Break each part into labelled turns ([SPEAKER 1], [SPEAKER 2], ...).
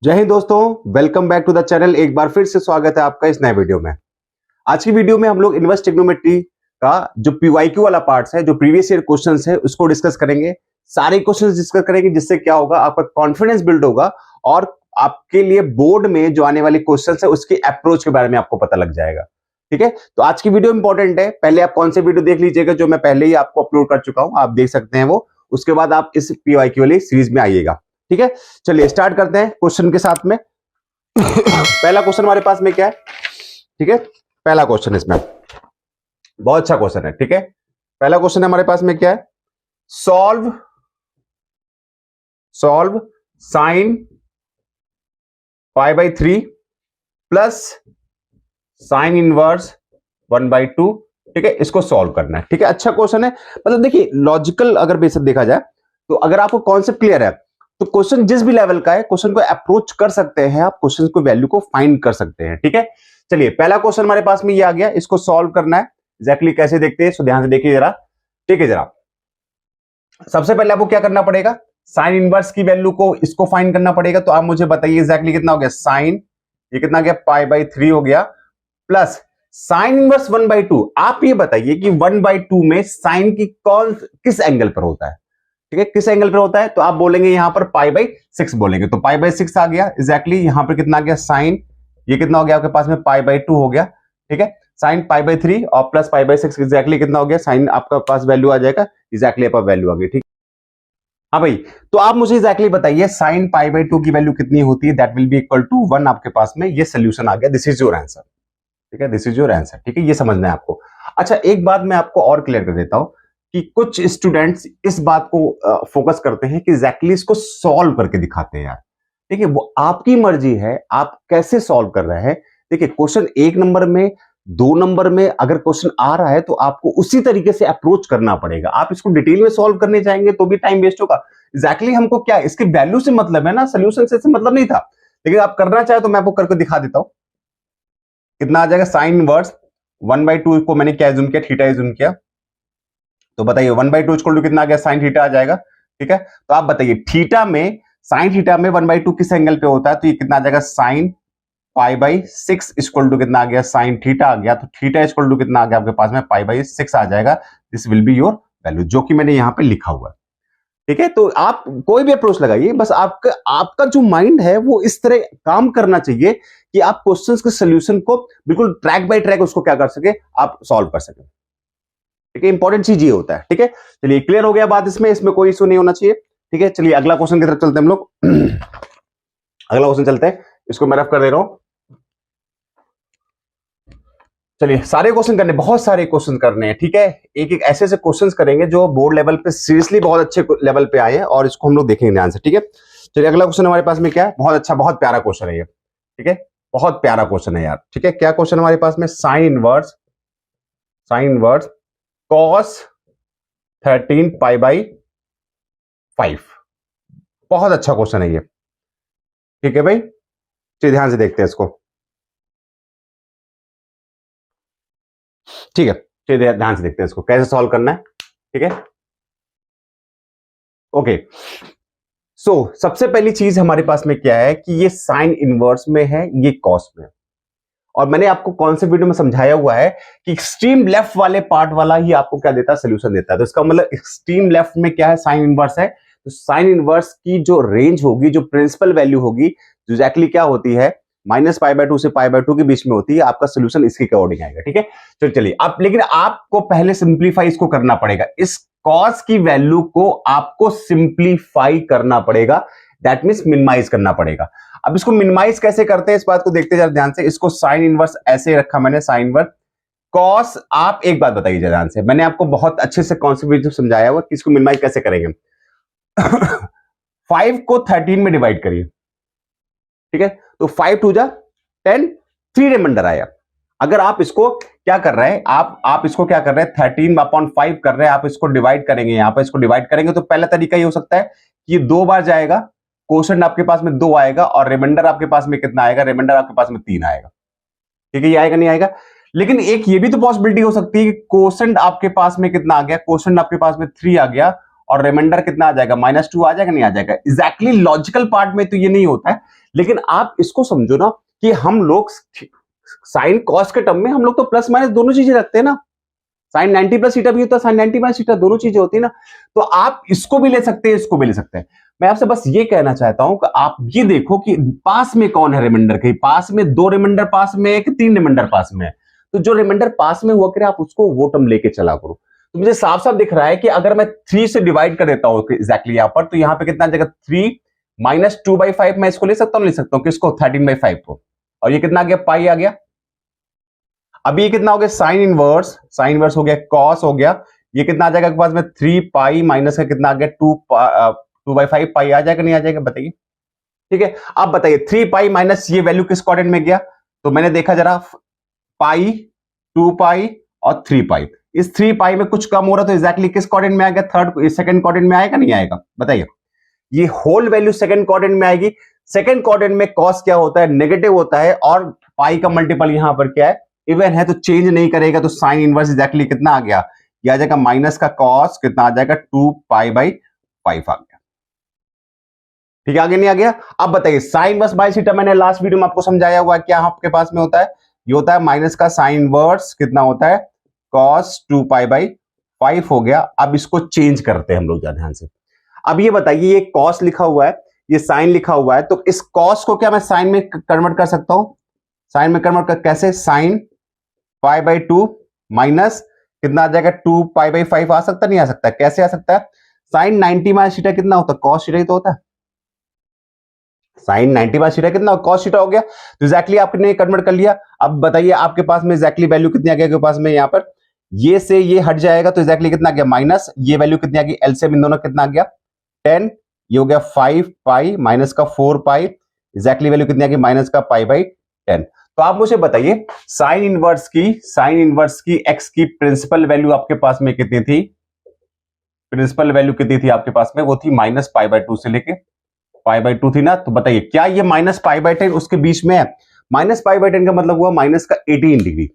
[SPEAKER 1] जय हिंद दोस्तों, welcome back to the channel. एक बार फिर से स्वागत है आपका इस नए वीडियो में। आज की वीडियो में हम लोग इनवर्स ट्रिग्नोमेट्री का जो पीवाईक्यू वाला पार्ट्स है, जो प्रीवियस ईयर क्वेश्चंस है, उसको डिस्कस करेंगे। सारे क्वेश्चंस डिस्कस करेंगे, जिससे क्या होगा, आपका कॉन्फिडेंस बिल्ड होगा और आपके लिए बोर्ड में जो आने वाले क्वेश्चंस है उसके अप्रोच के बारे में आपको पता लग जाएगा। ठीक है, तो आज की वीडियो इंपॉर्टेंट है। पहले आप कौन से वीडियो देख लीजिएगा, जो मैं पहले ही आपको अपलोड कर चुका हूं, आप देख सकते हैं वो। उसके बाद आप इस पीवाईक्यू वाली सीरीज में आइएगा। ठीक है, चलिए स्टार्ट करते हैं क्वेश्चन के साथ में। पहला क्वेश्चन हमारे पास में क्या है? ठीक है, पहला क्वेश्चन इसमें बहुत अच्छा क्वेश्चन है। ठीक है, पहला क्वेश्चन हमारे पास में क्या है? Solve sine π/3 plus sine inverse 1/2। ठीक है, इसको सॉल्व करना है। ठीक है, अच्छा क्वेश्चन है। मतलब देखिए, लॉजिकल अगर बेसिस देखा जाए तो अगर आपको कॉन्सेप्ट क्लियर है तो क्वेश्चन जिस भी लेवल का है, क्वेश्चन को अप्रोच कर सकते हैं आप, क्वेश्चन को वैल्यू को फाइंड कर सकते हैं। ठीक है, चलिए पहला क्वेश्चन हमारे पास में ये आ गया, इसको सॉल्व करना है। एग्जैक्टली कैसे देखते हैं, सो ध्यान से देखिए जरा। ठीक है, जरा सबसे पहले आपको क्या करना पड़ेगा, साइन इनवर्स की वैल्यू को इसको फाइंड करना पड़ेगा। तो आप मुझे बताइए एग्जैक्टली कितना हो गया साइन, ये कितना गया π/3 हो गया, प्लस साइन इनवर्स 1/2। आप ये बताइए कि 1/2 में साइन की किस एंगल पर होता है? ठीक है, किस एंगल पर होता है? तो आप बोलेंगे यहां पर π/6 बोलेंगे, तो π/6 आ गया। एग्जैक्टली यहां पर कितना आ गया साइन, ये कितना हो गया आपके पास में π/2 हो गया। ठीक है, साइन π/3 और प्लस π/6 एग्जैक्टली कितना हो गया साइन, आपका पास वैल्यू आ जाएगा। एग्जैक्टली आपका वैल्यू आ गई। ठीक, हाँ भाई, तो आप मुझे एग्जैक्टली बताइए साइन π/2 की वैल्यू कितनी होती है? That will be equal to 1। आपके पास में ये सोल्यूशन आ गया, दिस इज योर आंसर। ठीक है, दिस इज योर आंसर। ठीक है, ये समझना है आपको। अच्छा, एक बात मैं आपको और क्लियर कर देता हूं कि कुछ स्टूडेंट्स इस बात को फोकस करते हैं कि एग्जैक्टली इसको सॉल्व करके दिखाते हैं यार। देखिए, वो आपकी मर्जी है, आप कैसे सॉल्व कर रहे हैं। देखिए, क्वेश्चन 1 नंबर में, 2 नंबर में अगर क्वेश्चन आ रहा है तो आपको उसी तरीके से अप्रोच करना पड़ेगा। आप इसको डिटेल में सॉल्व करने जाएंगे तो भी टाइम वेस्ट होगा। एग्जैक्टली हमको क्या, इसकी वैल्यू से मतलब है ना, सोल्यूशन से मतलब नहीं था। लेकिन आप करना चाहे तो मैं आपको करके दिखा देता हूं। कितना आ जाएगा साइन इनवर्स 1/2 को मैंने क्या एज्यूम किया, थीटा एज्यूम किया। तो बताइए 1/2 इक्वल टू कितना आ गया साइन थीटा आ जाएगा। ठीक है, तो आप बताइए थीटा में, साइन थीटा में 1/2 किस एंगल पे होता है? तो ये कितना आ जाएगा साइन π/6 इक्वल टू कितना आ गया साइन थीटा आ गया। तो थीटा इक्वल टू कितना आ गया आपके पास में π/6 आ जाएगा। This will be your value, जो कि मैंने यहां पे लिखा हुआ है। ठीक है, तो आप कोई भी अप्रोच लगाइए, बस आपका जो माइंड है वो इस तरह काम करना चाहिए कि आप क्वेश्चंस के सॉल्यूशन को बिल्कुल ट्रैक बाय ट्रैक उसको क्या कर सके, आप सॉल्व कर सके। ठीक है, इंपॉर्टेंट चीज ये होता है। ठीक है, चलिए क्लियर हो गया बात, इसमें कोई इशू नहीं होना चाहिए। ठीक है, चलिए अगला क्वेश्चन की तरफ चलते हैं हम लोग। अगला क्वेश्चन चलते हैं, इसको मैं रफ कर दे रहा हूं। चलिए सारे क्वेश्चन करने, बहुत सारे क्वेश्चन करने हैं। ठीक है, एक एक ऐसे ऐसे क्वेश्चंस करेंगे जो बोर्ड लेवल पे सीरियसली बहुत अच्छे लेवल पे आए हैं, और इसको हम लोग देखेंगे ध्यान से। ठीक है, चलिए अगला क्वेश्चन हमारे पास में क्या है, बहुत अच्छा, बहुत प्यारा क्वेश्चन है ये। ठीक है, बहुत प्यारा क्वेश्चन है यार। ठीक है, क्या क्वेश्चन हमारे पास में, साइन इनवर्स कॉस 13 π/5। बहुत अच्छा क्वेश्चन है ये। ठीक है भाई, चलिए ध्यान से देखते हैं इसको। ठीक है, चलिए ध्यान से देखते हैं इसको कैसे सॉल्व करना है। ठीक है, ओके। सो सबसे पहली चीज हमारे पास में क्या है कि ये साइन इनवर्स में है, ये कॉस में है। और मैंने आपको कौन से वीडियो में समझाया हुआ है कि एक्सट्रीम लेफ्ट वाले पार्ट वाला ही आपको क्या देता है, सोल्यूशन देता है। तो इसका मतलब एक्सट्रीम लेफ्ट में क्या है, साइन इनवर्स है। तो साइन इनवर्स की जो रेंज होगी, जो प्रिंसिपल वैल्यू होगी, जो एग्जैक्टली क्या होती है, -π/2 से π/2 के बीच में होती है। आपका सोल्यूशन इसके अकॉर्डिंग आएगा। ठीक है, तो चलिए अब, लेकिन आपको पहले सिंप्लीफाई इसको करना पड़ेगा। इस कॉस की वैल्यू को आपको सिंप्लीफाई करना पड़ेगा, दैट मीन्स मिनिमाइज करना पड़ेगा। अब इसको मिनिमाइज कैसे करते हैं, इस बात को देखते जरा ध्यान से। इसको साइन इनवर्स ऐसे रखा मैंने, साइन इनवर्स कॉस। आप एक बात बताइए जरा ध्यान से, मैंने आपको बहुत अच्छे से कॉन्सेप्ट समझाया हुआ कि इसको मिनिमाइज कैसे करेंगे। 5 को 13 में डिवाइड करिए। ठीक है, तो 5 2 जा 10, 3 रिमाइंडर आया। अगर आप इसको क्या कर रहे हैं, आप इसको क्या कर रहे हैं, 13/5 कर रहे हैं, आप इसको डिवाइड करेंगे, यहां पर इसको डिवाइड करेंगे तो पहला तरीका ये हो सकता है कि ये 2 बार जाएगा, क्वोशंट आपके पास में 2 आएगा, और रिमाइंडर आपके पास में कितना आएगा, रिमाइंडर आपके पास में 3 आएगा। ठीक है, ये आएगा नहीं आएगा। लेकिन एक ये भी तो पॉसिबिलिटी हो सकती है कि क्वोशंट आपके पास में कितना आ गया, क्वोशंट आपके पास में 3 आ गया, और रिमाइंडर कितना आ जाएगा, -2 आ जाएगा, नहीं आ जाएगा। एग्जैक्टली लॉजिकल पार्ट में तो ये नहीं होता है, लेकिन आप इसको समझो ना कि हम लोग साइन कॉस के टर्म में हम लोग तो प्लस माइनस दोनों चीजें रखते हैं ना, साइन 90 प्लस थीटा भी होता है, साइन 90 माइनस थीटा, दोनों चीजें होती है ना। तो आप इसको भी ले सकते हैं, इसको भी ले सकते हैं। मैं आपसे बस ये कहना चाहता हूं कि आप ये देखो कि पास में कौन है रिमाइंडर के, पास में 2 रिमाइंडर पास में है कि 3 रिमाइंडर पास में है। तो जो रिमाइंडर पास में हुआ करे आप उसको वो टर्म लेके चला करो। तो मुझे साफ साफ दिख रहा है कि अगर मैं 3 से डिवाइड कर देता हूं एग्जैक्टली यहां पर, तो यहां पे कितना आ जाएगा 3 माइनस 2/5, मैं इसको ले सकता हूं, ले सकता हूं किसको 13/5 को, और ये कितना आ गया पाई आ गया। अभी ये कितना हो गया साइन इनवर्स हो गया, कॉस हो गया, ये कितना आ जाएगा आपके पास में 3 पाई माइनस का कितना आ गया 2/5 पाई आ जाएगा नहीं आ जाएगा बताइए। ठीक है, अब बताइए 3 पाई माइनस ये वैल्यू किस कोऑर्डिनेट में गया, तो मैंने देखा जरा पाई 2 पाई और 3 पाई, इस 3 पाई में कुछ कम हो रहा तो एग्जैक्टली किस कोऑर्डिनेट में आ गया सेकंड कोऑर्डिनेट में आएगा नहीं आएगा बताइए। ये होल वैल्यू सेकंड कोऑर्डिनेट में आएगी। सेकंड कोऑर्डिनेट में कॉस क्या होता है नेगेटिव होता है, और पाई का मल्टीपल यहां पर क्या है इवन है, तो चेंज नहीं करेगा, तो साइन इनवर्स एग्जैक्टली कितना आ गया, ये आ जाएगा माइनस का कॉस कितना आ जाएगा 2π/5 आ गया। ठीक है, आगे नहीं आ गया। अब बताइए साइन इनवर्स बाय थीटा मैंने लास्ट वीडियो में आपको समझाया हुआ है, क्या आपके पास में होता है, ये होता है माइनस का साइन इनवर्स कितना होता है कॉस 2π/5 हो गया। अब इसको चेंज करते हैं हम लोग ध्यान से। अब ये बताइए ये कॉस लिखा हुआ है, ये साइन लिखा हुआ है, तो इस कॉस को क्या मैं साइन में कन्वर्ट कर सकता हूं, साइन में कन्वर्ट कर कैसे, साइन π/2 माइनस कितना आ जाएगा 2π/5 आ सकता नहीं आ सकता, कैसे आ सकता है, साइन 90 माइनस थीटा कितना होता है कॉस थीटा ही तो होता है, साइन 90 माइनस थीटा कितना कॉस थीटा हो गया, तो एग्जैक्टली आपने कन्वर्ट कर लिया। अब बताइए आपके पास में एग्जैक्टली वैल्यू कितनी आ गया आपके पास में, यहां पर ये से ये हट जाएगा तो एग्जैक्टली कितना आ गया माइनस, ये वैल्यू कितनी आ गई एलसीएम इन दोनों कितना आ गया 10, ये हो गया 5 पाई माइनस का 4 पाई, एग्जैक्टली वैल्यू कितनी आ गई माइनस का π/10। तो आप मुझे बताइए साइन इनवर्स की एक्स की प्रिंसिपल वैल्यू आपके पास में कितनी थी, प्रिंसिपल वैल्यू कितनी थी आपके पास में, वो थी माइनस π/2 से लेके π/2 थी ना। तो बताइए क्या ये माइनस π/10 उसके बीच में है, माइनस π/10 का मतलब हुआ माइनस का 18 डिग्री,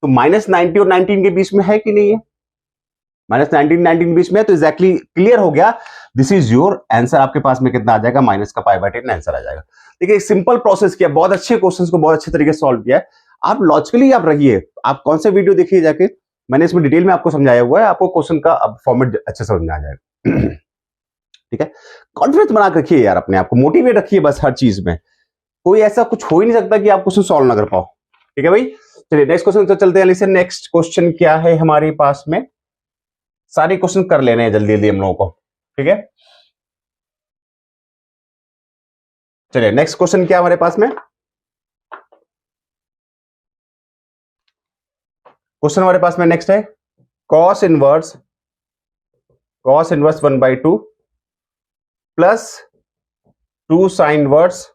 [SPEAKER 1] तो माइनस 90 और 19 के बीच में है कि नहीं है, माइनस 19 के बीच में है, तो एग्जैक्टली क्लियर हो गया, दिस इज योर आंसर। आपके पास में कितना आ जाएगा माइनस का π/10 आंसर आ जाएगा। देखिए सिंपल प्रोसेस किया, बहुत अच्छे क्वेश्चंस को बहुत अच्छे तरीके से सॉल्व किया है। आप लॉजिकली आप रहिए, आप कौन से वीडियो देखिए जाके, मैंने इसमें डिटेल में आपको समझाया हुआ है, आपको क्वेश्चन का अब फॉर्मेट अच्छे से समझ में आ जाएगा। ठीक है, कॉन्फिडेंस बना के रखिए यार, अपने आप को मोटिवेट रखिए बस हर चीज में, कोई ऐसा कुछ हो ही नहीं सकता कि आप क्वेश्चन सॉल्व ना कर पाओ। ठीक है भाई, चलिए नेक्स्ट क्वेश्चन तो चलते हैं। नेक्स्ट क्वेश्चन क्या है हमारे पास में, सारे क्वेश्चन कर लेने हैं जल्दी जल्दी हम लोगों को। ठीक है, चलिए नेक्स्ट क्वेश्चन क्या हमारे पास में, क्वेश्चन हमारे पास में नेक्स्ट है cos inverse 1/2 plus 2 sign inverse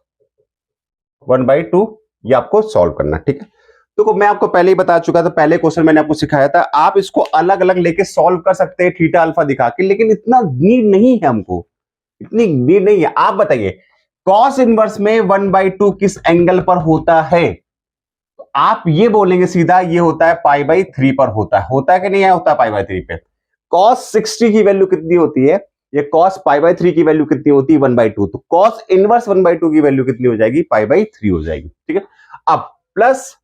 [SPEAKER 1] 1/2, ये आपको सॉल्व करना। ठीक है, तो मैं आपको पहले ही बता चुका था, पहले क्वेश्चन मैंने आपको सिखाया था, आप इसको अलग अलग लेके सॉल्व कर सकते हैं थीटा अल्फा दिखा के, लेकिन इतना नीड नहीं है हमको, इतनी नीड नहीं है। आप बताइए कॉस इनवर्स में 1/2 किस एंगल पर होता है, तो आप ये बोलेंगे सीधा ये होता है π/3 पर होता है कि नहीं है, होता है π/3 पे। कॉस 60 की वैल्यू कितनी होती है, ये कॉस π/3 की वैल्यू कितनी होती है 1/2, तो कॉस इनवर्स 1/2 की वैल्यू कितनी हो जाएगी π/3 हो जाएगी। ठीक है, अब प्लस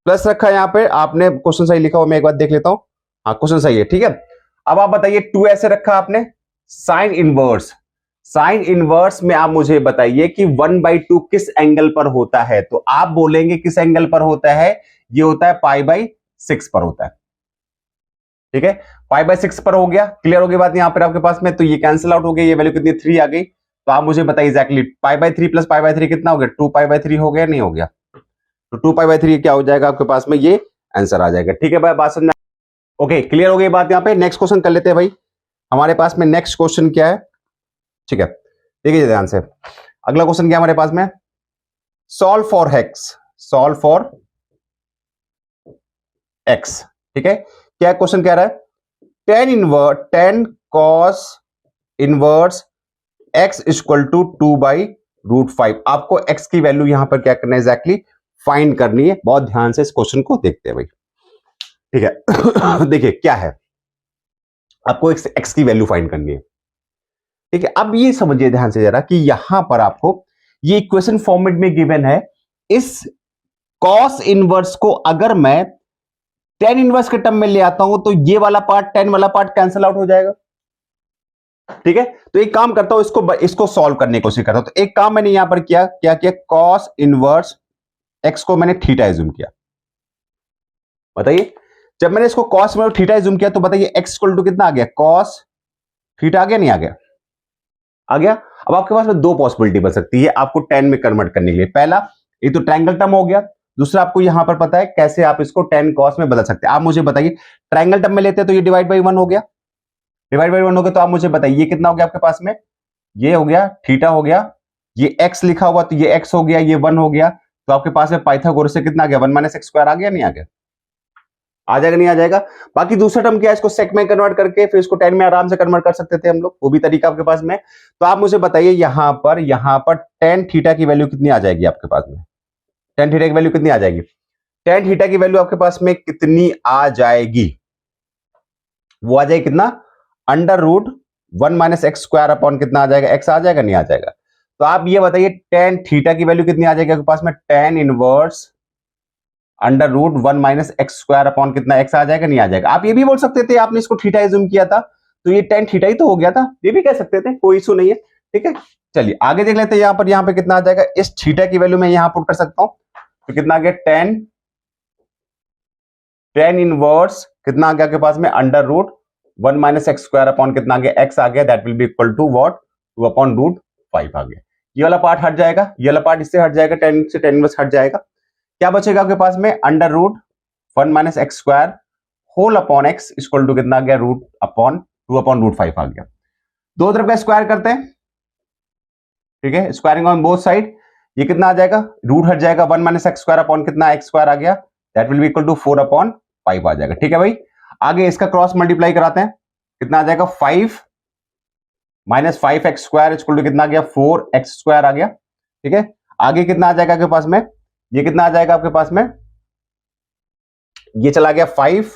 [SPEAKER 1] रखा है यहां पे, आपने क्वेश्चन सही लिखा हो, मैं एक बार देख लेता हूं, हाँ क्वेश्चन सही है। ठीक है, अब आप बताइए 2 ऐसे रखा आपने, साइन इनवर्स में आप मुझे बताइए कि 1/2 किस एंगल पर होता है, तो आप बोलेंगे किस एंगल पर होता है, ये होता है π/6 पर होता है। ठीक है, π/6 पर हो गया, क्लियर हो गई बात यहां पर आपके पास में, तो ये कैंसिल आउट हो गया, ये वैल्यू कितनी 3 आ गई, तो आप मुझे बताइए एग्जैक्टली π/3 प्लस π/3 कितना हो गया 2π/3 हो गया नहीं हो गया, तो 2π/3 क्या हो जाएगा आपके पास में, ये आंसर आ जाएगा। ठीक है भाई, बात समझ, ओके क्लियर हो गई बात यहां पे। नेक्स्ट क्वेश्चन कर लेते हैं भाई, हमारे पास में नेक्स्ट क्वेश्चन क्या है। ठीक है, देखिए ध्यान से, अगला क्वेश्चन क्या हमारे पास में, सॉल्व फॉर एक्स। ठीक है, क्या क्वेश्चन कह रहा है 10 cos inverse x equal to 2/√5। आपको x की वैल्यू यहां पर क्या करना है एग्जैक्टली फाइंड करनी है, बहुत ध्यान से इस क्वेश्चन को देखते हैं भाई। ठीक है, देखिए क्या है, आपको x की वैल्यू फाइंड करनी है। ठीक है, अब ये समझिए ध्यान से जरा कि यहां पर आपको ये इक्वेशन फॉर्मेट में गिवन है। इस कॉस इनवर्स को अगर मैं टेन इनवर्स के टर्म में ले आता हूं तो ये वाला पार्ट, टेन वाला पार्ट कैंसिल आउट हो जाएगा। ठीक है, तो एक काम करता हूं, इसको सॉल्व करने की कोशिश करता हूं। तो एक काम मैंने यहां पर किया, क्या किया, कॉस इनवर्स एक्स को मैंने थीटा जूम किया। बताइए, जब मैंने इसको कॉस में थीटा जूम किया तो बताइए एक्स इक्वल टू कितना आ गया, कॉस थीटा आ गया, नहीं आ गया? आ गया। अब आपके पास में दो पॉसिबिलिटी बन सकती है आपको टेन में कन्वर्ट करने के लिए। पहला, ये तो ट्रायंगल टर्म हो गया। दूसरा, आपको यहां पर पता है कैसे आप इसको टेन कॉस में बदल सकते हैं। आप मुझे बताइए, ट्रायंगल टर्म में लेते हैं तो ये डिवाइड बाई वन हो गया, डिवाइड बाई वन हो गया। तो आप मुझे बताइए ये कितना हो गया आपके पास में, ये हो गया थीटा हो गया, ये एक्स लिखा हुआ तो ये एक्स हो गया, ये वन हो गया। तो आपके पास में पाइथागोरस से कितना आ गया, वन माइनस एक्स स्क्वायर आ गया, नहीं आ गया? आ जाएगा, नहीं आ जाएगा? बाकी दूसरा टर्म क्या है, इसको सेक में कन्वर्ट करके फिर इसको टेन में आराम से कन्वर्ट कर सकते थे हम लोग, वो भी तरीका आपके पास में। तो आप मुझे बताइए यहां पर टेन थीटा की वैल्यू कितनी आ जाएगी आपके पास में, टेन थीटा की वैल्यू कितनी आ जाएगी? टेन थीटा की वैल्यू आपके पास में कितनी आ जाएगी? वो आ जाएगी कितना, under root one minus x square upon कितना आ जाएगा, एक्स आ जाएगा, नहीं आ जाएगा? तो आप ये बताइए टेन थीटा की वैल्यू कितनी आ जाएगी आपके पास में, tan inverse under root one minus x square upon कितना, एक्स आ जाएगा, नहीं आ जाएगा? आप ये भी बोल सकते थे, आपने इसको थीटा जूम किया था तो ये टेन थीटा ही तो हो गया था, ये भी कह सकते थे, कोई इशू नहीं है। ठीक है, चलिए आगे देख लेते हैं। यहाँ पे कितना आ जाएगा, इस थीटा की वैल्यू मैं यहां पुट कर सकता हूं, तो कितना आ गया, टेन इनवर्स कितना आ गया आपके पास में, under root one minus x square upon कितना आ गया, एक्स आ गया, that will be equal to what, two upon root five आ गया। ये वाला पार्ट हट जाएगा, ये वाला पार्ट इससे हट जाएगा, टेन से टेन इनवर्स हट जाएगा। क्या बचेगा आपके पास में, under root one minus x square whole upon x equal to कितना आ गया, root upon two upon root five आ गया। दो तरफ का स्क्वायर करते हैं, ठीक है, स्क्वायरिंग ऑन बोथ साइड। ये कितना आ जाएगा, रूट हट जाएगा, one minus x square upon कितना, एक्स स्क्वायर आ गया, that will be equal to four upon five आ जाएगा। ठीक है भाई, आगे इसका क्रॉस मल्टीप्लाई कराते हैं, कितना आ जाएगा, five minus five X square equal to कितना आ गया, फोर एक्स स्क्वायर आ गया। ठीक है, आगे कितना आ जाएगा आपके पास में, ये कितना आ जाएगा आपके पास में, ये चला गया five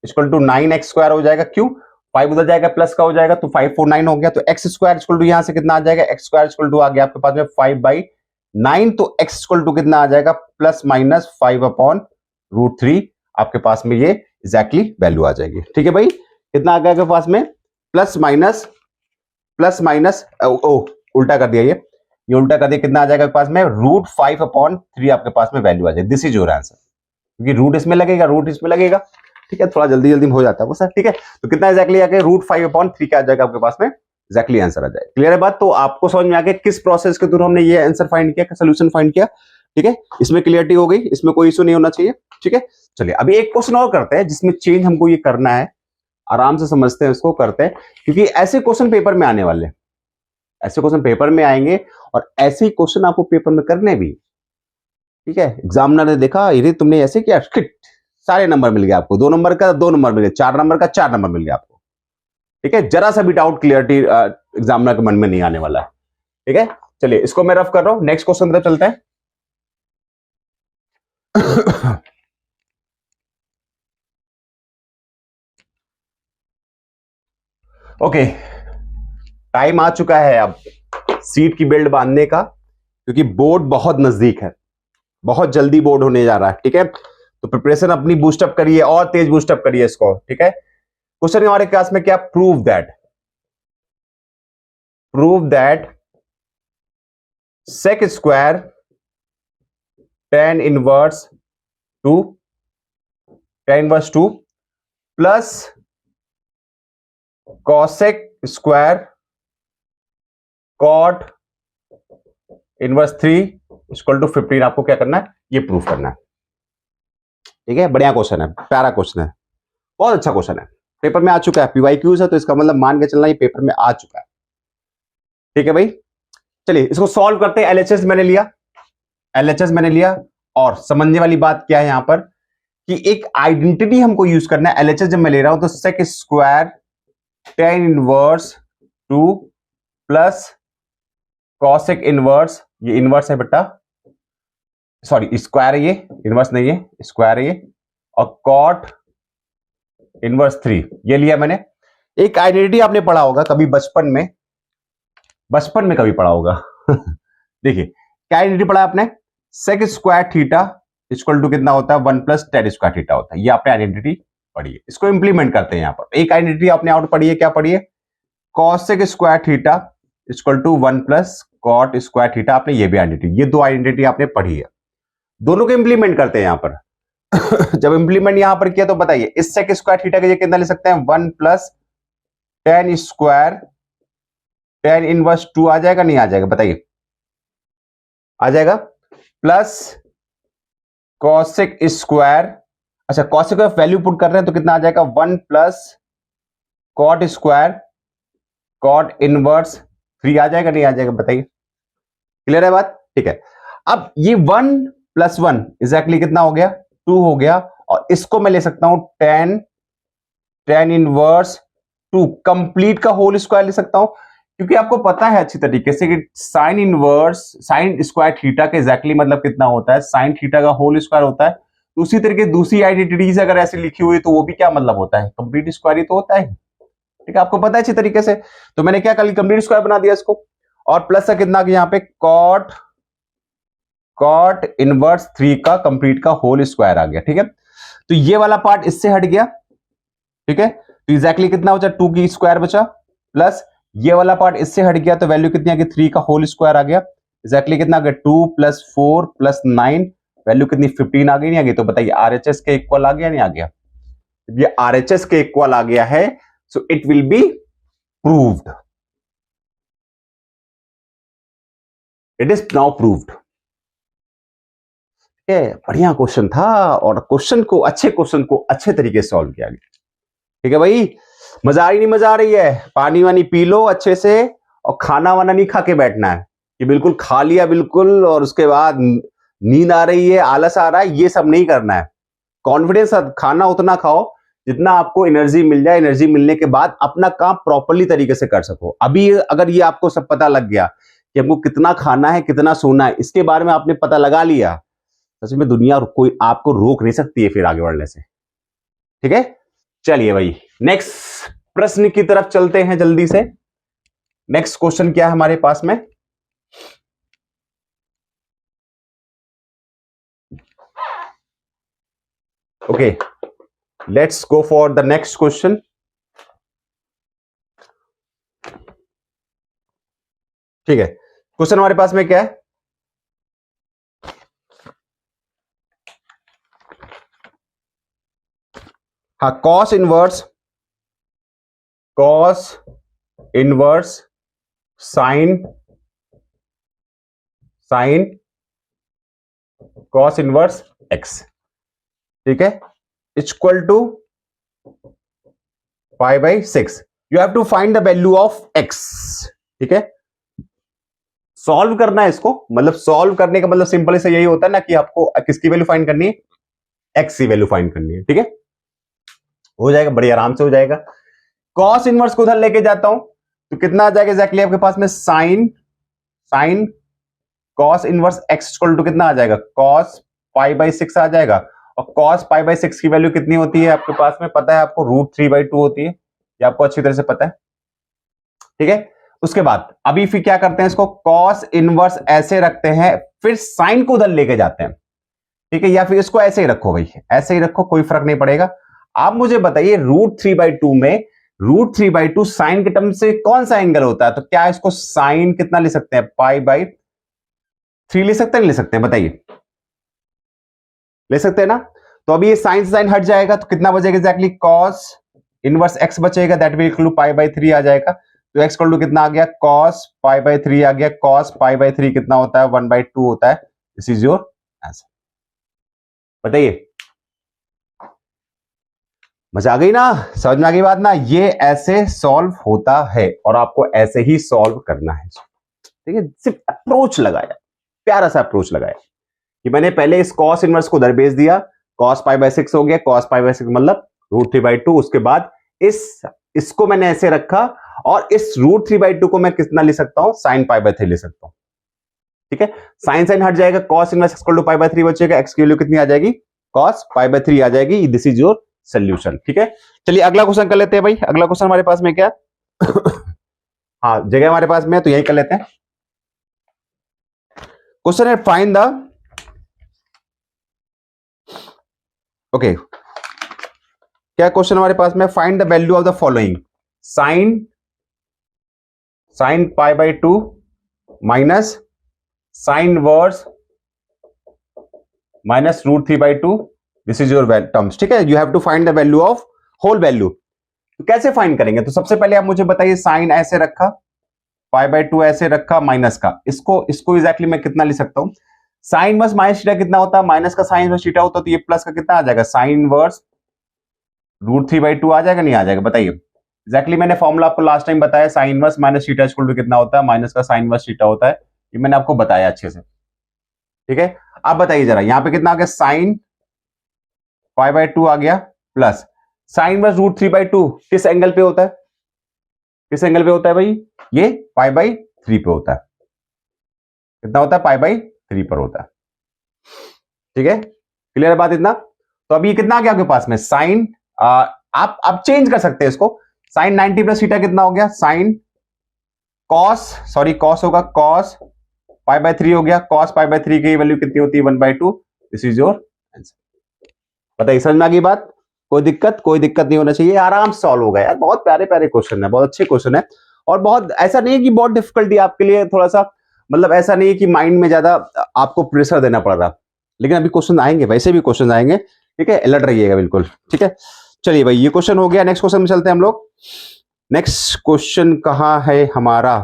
[SPEAKER 1] equal to nine X square हो जाएगा। क्यों, फाइव उधर जाएगा प्लस का हो जाएगा, तो फाइव फोर नाइन हो गया। तो एक्स स्क्वायर इक्वल टू यहां से कितना आ जाएगा, एक्स स्क्वायर इक्वल टू आ गया आपके पास में फाइव बाई नाइन, तो एक्स इक्वल टू कितना आ जाएगा, plus minus five upon root three. आपके पास में ये एग्जैक्टली वैल्यू आ जाएगी। ठीक है भाई, कितना आ गया आपके पास में, प्लस माइनस उल्टा कर दिया, ये उल्टा कर दिया, कितना आ जाएगा आपके पास में, रूट फाइव अपॉन थ्री आपके पास में वैल्यू आ जाएगी। दिस इज योर आंसर, क्योंकि रूट इसमें लगेगा, रूट इसमें लगेगा। ठीक है, थोड़ा जल्दी में हो जाता है वो सर। ठीक है, तो कितना एग्जैक्टली आ गया, रूट फाइव अपॉन थ्री क्या आ जाएगा आपके पास में, एग्जैक्टली आंसर आ जाएगा। क्लियर है बात? तो आपको समझ में आ गया किस प्रोसेस के थ्रू हमने ये आंसर फाइंड किया, सोल्यूशन फाइंड किया। ठीक है, इसमें क्लियरिटी हो गई, इसमें कोई इशू नहीं होना चाहिए। ठीक है, चलिए अभी एक क्वेश्चन और करते हैं जिसमें चेंज हमको ये करना है, आराम से समझते हैं उसको, करते हैं, क्योंकि ऐसे क्वेश्चन पेपर में आने वाले, ऐसे क्वेश्चन पेपर में आएंगे और ऐसे ही क्वेश्चन आपको पेपर में करने भी। ठीक है, एग्जामिनर ने देखा, ये तुमने ऐसे किया, सारे नंबर मिल गया आपको, दो नंबर का दो नंबर मिल गया, चार नंबर का चार नंबर मिल गया आपको। ठीक है, जरा सा भी डाउट क्लियरिटी एग्जामिनर के मन में नहीं आने वाला है। ठीक है, चलिए इसको मैं रफ कर रहा हूं, नेक्स्ट क्वेश्चन तरफ चलते हैं। ओके, टाइम आ चुका है अब सीट की बेल्ट बांधने का, क्योंकि बोर्ड बहुत नजदीक है, बहुत जल्दी बोर्ड होने जा रहा है। ठीक है, तो प्रिपरेशन अपनी बूस्टअप करिए और तेज बूस्टअप करिए इसको। ठीक है, क्वेश्चन हमारे क्लास में क्या, prove that sec square tan inverse two plus cosec square cot inverse three equal to 15, आपको क्या करना है, ये प्रूफ करना है। ठीक है, बढ़िया क्वेश्चन है, प्यारा क्वेश्चन है, बहुत अच्छा क्वेश्चन है, पेपर में आ चुका है, पीवाईक्यूज है, तो इसका मतलब मान के चलना ये पेपर में आ चुका है। ठीक है भाई, चलिए इसको सॉल्व करते हैं। एलएचएस मैंने लिया, और समझने वाली बात क्या है यहां पर, कि एक आइडेंटिटी हमको यूज करना है। एलएचएस जब मैं ले रहा हूं तो sec square tan inverse two plus cosec inverse, ये इनवर्स है बेटा, सॉरी स्क्वायर है, ये इनवर्स नहीं है, स्क्वायर है ये, और कॉट इनवर्स थ्री, ये लिया मैंने। एक आइडेंटिटी आपने पढ़ा होगा कभी बचपन में कभी पढ़ा होगा देखिए क्या आइडेंटिटी पढ़ा आपने, sec square theta equal to कितना होता है 1 + tan स्क्वायर थीटा होता है, ये आपने आइडेंटिटी पढ़ी है। इसको इंप्लीमेंट करते हैं यहाँ पर। एक आइडेंटिटी आपने और पढ़ी है, क्या पढ़ी है, cosec square theta equal to 1 + cot square theta, आपने ये भी आइडेंटिटी, ये दो आइडेंटिटी आपने पढ़ी है। दोनों को इंप्लीमेंट करते हैं यहाँ पर। जब इंप्लीमेंट यहां पर किया तो बताइए इस सेक स्क्वायर थीटा के कितना ले सकते हैं 1 + tan स्क्वायर tan इनवर्स 2 आ जाएगा, नहीं आ जाएगा बताइए, आ जाएगा, प्लस कॉसेक स्क्वायर, अच्छा कॉसेक का वैल्यू पुट कर रहे हैं तो कितना आ जाएगा 1 + cot स्क्वायर cot इनवर्स 3 आ जाएगा, नहीं आ जाएगा बताइए, क्लियर है बात, ठीक है। अब ये 1 + 1 एग्जैक्टली कितना हो गया 2 हो गया, और इसको मैं ले सकता हूं tan इनवर्स 2 कंप्लीट का होल स्क्वायर ले सकता हूं, क्योंकि आपको पता है अच्छी तरीके से कि sine inverse sine square theta के एग्जैक्टली मतलब कितना होता है, साइन थीटा का होल स्क्वायर होता है। तो उसी तरीके दूसरी आइडेंटिटीज अगर ऐसे लिखी हुई तो वो भी क्या मतलब होता है, कंप्लीट स्क्वायर ही तो होता है, ठीक है, आपको पता है अच्छी तरीके से। तो मैंने क्या कर कंप्लीट स्क्वायर बना दिया इसको, और प्लस का कितना यहाँ पे cot इनवर्स 3 का कंप्लीट का होल स्क्वायर आ गया, ठीक है। तो ये वाला पार्ट इससे हट गया, ठीक है, तो एग्जैक्टली कितना बचा 2 की स्क्वायर बचा, प्लस ये वाला पार्ट इससे हट गया तो वैल्यू कितनी आ गई 3 का होल स्क्वायर आ गया, एग्जैक्टली कितना आ गया 2 + 4 + 9, वैल्यू कितनी 15 आ गई, नहीं आ गई, तो बताइए आरएचएस के इक्वल आ गया, नहीं आ गया, ये आरएचएस के इक्वल आ गया है, so it will be proved, it is now proved. बढ़िया क्वेश्चन था, और क्वेश्चन को अच्छे तरीके से सॉल्व किया गया, ठीक है भाई, मजा आ रही नहीं मजा आ रही है, पानी वानी पी लो अच्छे से, और खाना वाना नहीं खा के बैठना है कि बिल्कुल खा लिया बिल्कुल और उसके बाद नींद आ रही है आलस आ रहा है, ये सब नहीं करना है। कॉन्फिडेंस खाना उतना खाओ जितना आपको एनर्जी मिल जाए, एनर्जी मिलने के बाद अपना काम प्रॉपरली तरीके से कर सको। अभी अगर ये आपको सब पता लग गया कि हमको कितना खाना है कितना सोना है, इसके बारे में आपने पता लगा लिया, सच में दुनिया कोई आपको रोक नहीं सकती है फिर आगे बढ़ने से, ठीक है। चलिए भाई नेक्स्ट प्रश्न की तरफ चलते हैं जल्दी से। नेक्स्ट क्वेश्चन क्या है हमारे पास में, okay let's go for the next question. ठीक है, क्वेश्चन हमारे पास में क्या है, हाँ cos inverse sine cos inverse x, ठीक है, equal to π/6, you have to find the value of x, ठीक है। सॉल्व करना है इसको, मतलब सॉल्व करने का मतलब सिंपल से यही होता है ना कि आपको किसकी वैल्यू फाइंड करनी है, एक्स की वैल्यू फाइंड करनी है, ठीक है, हो जाएगा बड़ी आराम से हो जाएगा। कॉस इनवर्स को उधर लेके जाता हूं तो कितना आ जाएगा एग्जैक्टली आपके पास में sine cos inverse x equal to कितना आ जाएगा cos π/6 आ जाएगा, और cos π/6 की वैल्यू कितनी होती है आपके पास में पता है आपको, √3/2 होती है, ये आपको अच्छी तरह से पता है, ठीक है। उसके बाद अभी फिर क्या करते हैं, इसको cos इनवर्स ऐसे रखते हैं, फिर साइन को उधर लेके जाते हैं, ठीक है, या फिर इसको ऐसे ही रखो भाई, ऐसे ही रखो कोई फर्क नहीं पड़ेगा। आप मुझे बताइए √3/2 में √3/2 साइन के टर्म से कौन सा एंगल होता है, तो क्या इसको साइन कितना ले सकते हैं π/3 ले सकते हैं, ले सकते हैं बताइए, ले सकते हैं ना। तो अभी ये साइन से साइन हट जाएगा तो कितना बचेगा एग्जैक्टली cos इनवर्स x बचेगा, दैट विल इक्वल टू π/3 आ जाएगा, तो x इक्वल टू कितना आ गया cos π/3 आ गया, cos π/3 कितना होता है 1/2 होता है, दिस इज योर आंसर। बताइए मजा आ गई ना, समझ में आ गई बात ना, ये ऐसे सॉल्व होता है और आपको ऐसे ही सॉल्व करना है, ठीक है। सिर्फ अप्रोच लगाया, प्यारा सा अप्रोच लगाया कि मैंने पहले इस cos इनवर्स को उधर भेज दिया, cos π/6 हो गया, cos π/6 मतलब √3/2, उसके बाद इसको मैंने ऐसे रखा, और इस √3/2 को मैं कितना ले सकता हूं sin π/3 ले सकता हूं, ठीक है। साइन साइन हट जाएगा, cos इनवर्स इक्वल टू π/3 बचेगा, x की वैल्यू कितनी आ जाएगी cos π/3 आ जाएगी, दिस इज योर सोल्यूशन, ठीक है। चलिए अगला क्वेश्चन कर लेते हैं भाई, अगला क्वेश्चन हमारे पास में क्या हाँ जगह हमारे पास में है तो यही कर लेते हैं। क्वेश्चन है फाइंड द ओके क्या क्वेश्चन हमारे पास में, find the value of the following, sine pi by 2 minus sine verse minus √3/2, this is your terms, ठीक है। You have to find the value of whole value. तो कैसे find करेंगे, तो सबसे पहले आप मुझे बताइए, साइन ऐसे रखा, π/2 ऐसे रखा, माइनस का, इसको एग्जैक्टली मैं कितना लिख सकता हूं, साइन वर्स माइनस थीटा कितना होता है, माइनस का साइन वर्स थीटा होता है, तो ये प्लस का कितना आ जाएगा, साइन वर्स √3/2 आ जाएगा, नहीं आ जाएगा, बताइए। एग्जैक्टली मैंने फॉर्मूला आपको लास्ट टाइम बताया, sine verse minus theta equal to कितना होता है, माइनस का साइन वर्स थीटा होता है, ये मैंने आपको बताया अच्छे से, ठीक है। अब बताइए जरा, यहां पे कितना आ गया, साइन π/2 आ गया, प्लस साइन वर्स √3/2 किस एंगल पे होता है, किस एंगल पे होता है भाई, ये π/3 पे होता है, कितना होता है, π/3 पर होता है, ठीक है। क्लियर है बात इतना। तो अभी कितना आ गया आपके पास में, साइन आप चेंज कर सकते हैं इसको, साइन 90 प्लस थीटा कितना हो गया, साइन कॉस होगा, कॉस π/3 हो गया, कॉस π/3 की वैल्यू कितनी होती है, 1/2, दिस इज योर आंसर। बताइए समझ में आ गई बात, कोई दिक्कत नहीं होना चाहिए, आराम से सॉल्व होगा यार, बहुत प्यारे प्यारे क्वेश्चन है, बहुत अच्छे क्वेश्चन है, और बहुत ऐसा नहीं है कि बहुत डिफिकल्टी आपके लिए, थोड़ा सा मतलब ऐसा नहीं है कि माइंड में ज्यादा आपको प्रेशर देना पड़ रहा, लेकिन अभी क्वेश्चन आएंगे, वैसे भी क्वेश्चन आएंगे, ठीक है, अलर्ट रहिएगा बिल्कुल, ठीक है। चलिए भाई, ये क्वेश्चन हो गया, नेक्स्ट क्वेश्चन में चलते हैं हम लोग। नेक्स्ट क्वेश्चन कहां है हमारा,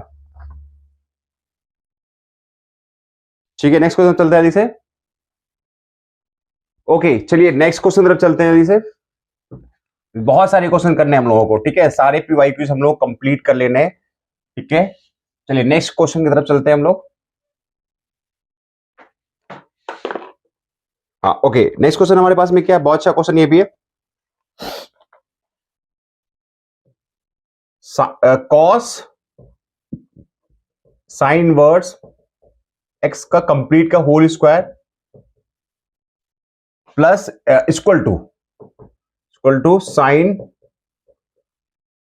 [SPEAKER 1] ठीक है, नेक्स्ट क्वेश्चन चलते हैं जल्दी से। ओके चलिए नेक्स्ट क्वेश्चन तरफ चलते हैं जल्दी से, बहुत सारे क्वेश्चन करने हैं हम लोगों को, ठीक है, सारे PYQs हम लोग कंप्लीट कर लेने हैं, ठीक है। चलिए नेक्स्ट क्वेश्चन की तरफ चलते हैं हम लोग। हाँ ओके, नेक्स्ट क्वेश्चन हमारे पास में क्या है, बहुत अच्छा क्वेश्चन ये भी है, कॉस साइन वर्स एक्स का कंप्लीट का whole square plus equal to sine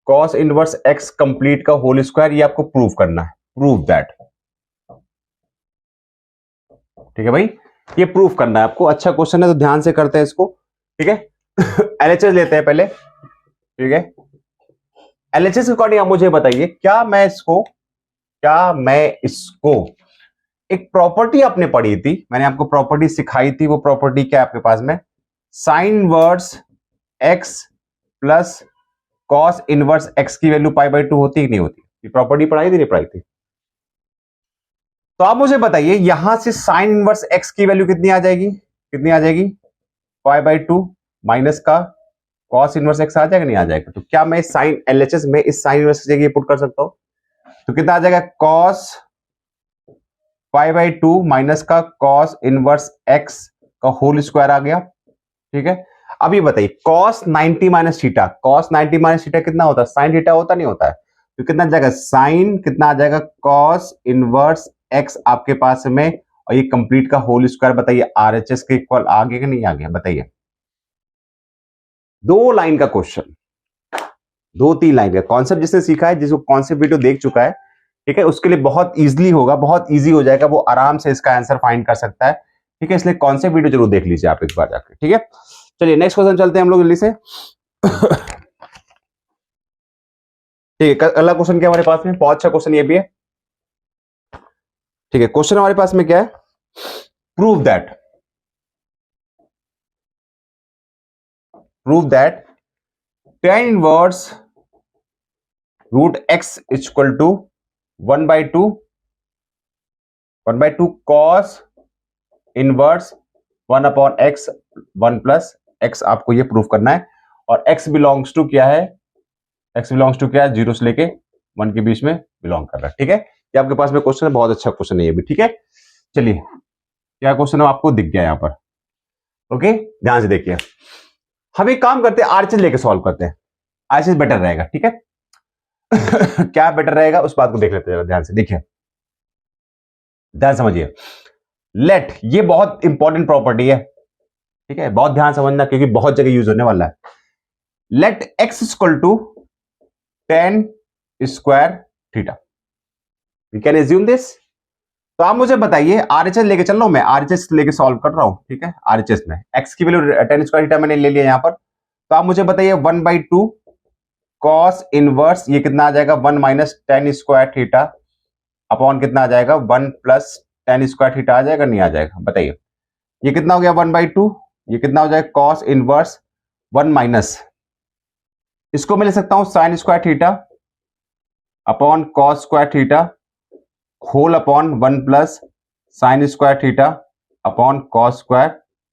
[SPEAKER 1] cos inverse x complete का होल स्क्वायर, ये आपको प्रूव करना है, प्रूव दैट, ठीक है भाई, ये प्रूफ करना है आपको। अच्छा क्वेश्चन है तो ध्यान से करते हैं इसको, ठीक है। एलएचएस लेते हैं पहले, ठीक है। एलएचएस के अकॉर्डिंग आप मुझे बताइए, क्या मैं इसको एक प्रॉपर्टी आपने पढ़ी थी, मैंने आपको प्रॉपर्टी सिखाई थी, वो प्रॉपर्टी क्या है आपके पास में, sine verse x plus cos inverse x की वैल्यू π/2 होती कि नहीं होती, ये प्रॉपर्टी पढ़ाई थी नहीं पढ़ाई थी। तो आप मुझे बताइए, यहां से साइन इनवर्स एक्स की वैल्यू कितनी आ जाएगी, π/2 माइनस का कॉस इनवर्स एक्स आ जाएगा, नहीं आ जाएगा, तो क्या मैं साइन एलएचएस में इस साइन इनवर्स की जगह पुट कर सकता हूं, तो कितना आ जाएगा, कॉस π/2 माइनस का कॉस इनवर्स एक्स का होल स्क्वायर आ गया, ठीक है। अब ये बताइए, कॉस 90 माइनस थीटा, कितना होता है, साइन थीटा होता नहीं होता है, तो कितना आ जाएगा, साइन कितना आ जाएगा, कॉस इनवर्स एक्स आपके पास में, और ये कंप्लीट का होल स्क्वायर, बताइए आरएचएस के इक्वल आ गया कि नहीं आ गया, बताइए। 2 लाइन का क्वेश्चन, 2-3 लाइन का कॉन्सेप्ट, जिसने सीखा है, जिसको कॉन्सेप्ट वीडियो देख चुका है, ठीक है, उसके लिए बहुत इजीली होगा, बहुत इजी हो जाएगा, वो आराम से इसका आंसर फाइंड कर सकता है, ठीक है। इसलिए कॉन्सेप्ट वीडियो जरूर देख लीजिए आप एक बार जाकर, ठीक है। चलिए नेक्स्ट क्वेश्चन चलते हैं हम लोग जल्दी से। ठीक है, अगला क्वेश्चन क्या हमारे पास में, बहुत अच्छा क्वेश्चन ये भी है, ठीक है। क्वेश्चन हमारे पास में क्या है, prove that tan inverse root x equal to 1/2 cos inverse 1/x 1 plus x, आपको ये प्रूफ करना है, और x बिलोंग्स टू क्या है, 0 से लेके 1 के बीच में बिलोंग कर रहा है, ठीक है। ये आपके पास में क्वेश्चन है, बहुत अच्छा क्वेश्चन है ये भी, ठीक है। चलिए क्या क्वेश्चन है आपको दिख गया यहां पर, ओके, ध्यान से देखिए। हम एक काम करते हैं, आरएचएस लेके सॉल्व करते हैं, आरएचएस बेटर रहेगा, ठीक है। क्या बेटर रहेगा उस बात को देख लेते हैं, ध्यान से देखिए, ध्यान समझिए। लेट, ये बहुत इंपॉर्टेंट प्रॉपर्टी है, ठीक है, बहुत ध्यान समझना, क्योंकि बहुत जगह यूज होने वाला है। Let x equal to tan square theta, we can assume this. तो आप मुझे बताइए, आरएचएस लेके चल रहा हूं मैं, आरएचएस लेके सॉल्व कर रहा हूं, ठीक है। आरएचएस में एक्स की वैल्यू टेन स्क्वायर थीटा मैंने ले लिया यहां पर। तो आप मुझे बताइए 1/2 कॉस इनवर्स, ये कितना आ जाएगा 1 minus ten square theta upon कितना आ जाएगा 1 प्लस टेन स्क्वायर थीटा, आ जाएगा नहीं आ जाएगा बताइए। ये कितना हो गया 1/2, ये कितना हो जाएगा कॉस इनवर्स 1 माइनस, इसको मैं ले सकता हूं sine square theta upon cos square theta whole upon 1 plus sine square theta upon cos square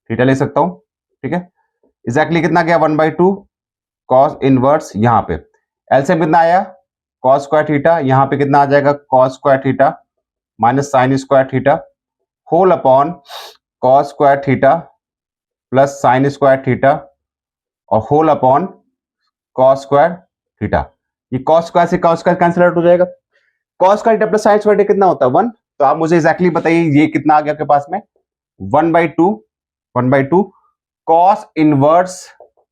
[SPEAKER 1] theta ले सकता हूं, ठीक है। एग्जैक्टली कितना गया 1/2 कॉस इनवर्स, यहां पे एलसीएम कितना आया कॉस स्क्वायर थीटा, यहां पे कितना आ जाएगा cos square theta minus sine square theta whole upon cos square theta plus sine square theta और whole upon cos square theta. ये कॉस स्क्वायर से कॉस स्क्वायर कैंसिल आउट हो जाएगा, cos square theta plus sine square theta कितना होता है 1। तो आप मुझे एग्जैक्टली बताइए ये कितना आ गया आपके पास में 1/2 कॉस इनवर्स,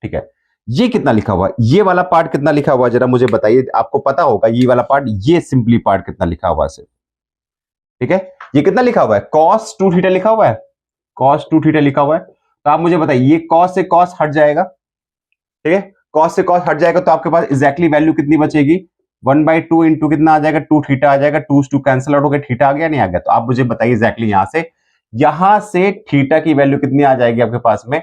[SPEAKER 1] ठीक है। ये कितना लिखा हुआ है, ये वाला पार्ट कितना लिखा हुआ है जरा मुझे बताइए, आपको पता होगा ये वाला पार्ट, ये सिंपली पार्ट कितना लिखा हुआ है सिर्फ, ठीक है। ये कितना लिखा हुआ है कॉस 2 थीटा लिखा हुआ है, कॉस 2 थीटा लिखा हुआ है। तो आप मुझे बताइए ये कॉस से कॉस हट जाएगा, ठीक है, कॉस से कॉस हट जाएगा तो आपके पास एग्जैक्टली वैल्यू कितनी बचेगी 1/2 इंटू कितना आ जाएगा 2 थीटा आ जाएगा, 2 से 2 कैंसिल आउट हो गया, थीटा आ गया नहीं आ गया। तो आप मुझे बताइए एग्जैक्टली यहां से थीटा की वैल्यू कितनी आ जाएगी आपके पास में,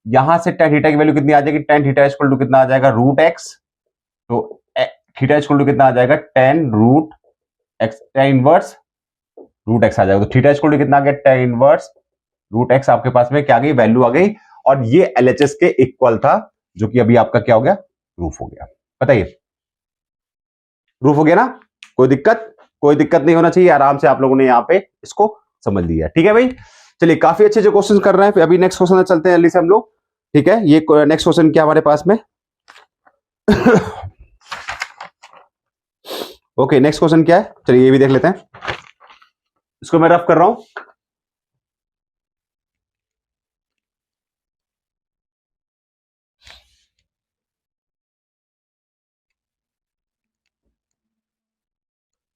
[SPEAKER 1] यहां से tan थीटा की वैल्यू कितनी आ जाएगी, tan थीटा इक्वल टू कितना आ जाएगा रूट एक्स, तो थीटा इक्वल टू कितना आ जाएगा tan root x, tan inverse root x आ जाएगा। तो थीटा इक्वल टू कितना आ गया tan इनवर्स रूट एक्स, आपके पास में क्या आ गई वैल्यू आ गई, और ये एलएचएस के इक्वल था, जो कि अभी आपका क्या हो गया प्रूफ हो गया। बताइए प्रूफ हो गया ना, कोई दिक्कत नहीं होना चाहिए, आराम से आप लोगों ने यहाँ पे इसको समझ लिया, ठीक है भाई। चलिए काफी अच्छे जो क्वेश्चन कर रहे हैं, फिर अभी नेक्स्ट क्वेश्चन चलते हैं जल्दी से हम लोग, ठीक है। ये नेक्स्ट क्वेश्चन क्या हमारे पास में ओके नेक्स्ट क्वेश्चन क्या है, चलिए ये भी देख लेते हैं, इसको मैं रफ कर रहा हूं।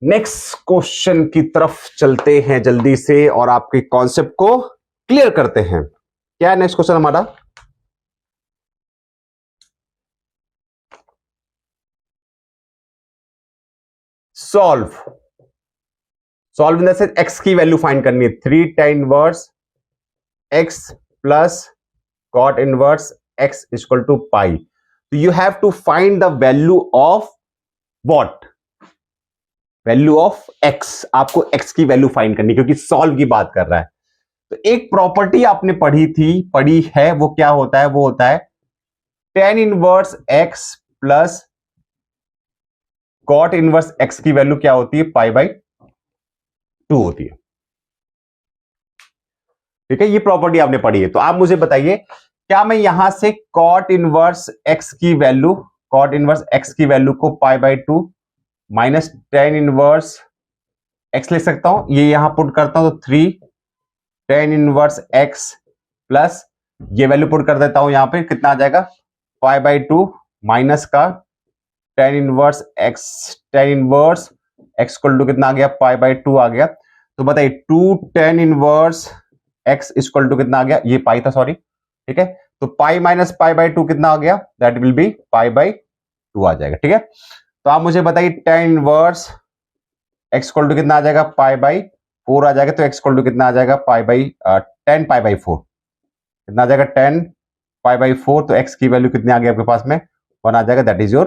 [SPEAKER 1] नेक्स्ट क्वेश्चन की तरफ चलते हैं जल्दी से और आपके कॉन्सेप्ट को क्लियर करते हैं। क्या है नेक्स्ट क्वेश्चन हमारा, solve in the sense x की वैल्यू फाइंड करनी है, 3 tan inverse x plus cot inverse x equal to pi. तो you have to find the value of what, value of x, आपको एक्स की value find करनी, क्योंकि solve की बात कर रहा है। तो एक प्रॉपर्टी आपने पढ़ी है, वो क्या होता है, वो होता है tan inverse x plus cot inverse x की वैल्यू क्या होती है π/2 होती है, ठीक है। ये प्रॉपर्टी आपने पढ़ी है। तो आप मुझे बताइए क्या मैं यहां से cot इनवर्स एक्स की वैल्यू को π/2 माइनस tan इनवर्स एक्स लिख सकता हूं, ये यहां पुट करता हूं तो 3 tan इनवर्स एक्स प्लस ये वैल्यू पुट कर देता हूं यहां पे, कितना आ जाएगा π/2 माइनस का tan inverse x equal to कितना आ गया π/2 आ गया। तो बताइए 2 tan inverse x equal to कितना आ गया, ये पाई था सॉरी, ठीक है। तो पाई माइनस π/2 कितना आ गया, दैट विल बी π/2 आ जाएगा, ठीक है। तो आप मुझे बताइए tan inverse x equal to कितना आ जाएगा π/4 आ जाएगा, तो एक्स इक्वल टू कितना आ जाएगा tan π/4 कितना आ जाएगा tan π/4। तो एक्स की वैल्यू कितनी आ गई आपके पास में 1 आ जाएगा, दैट इज योर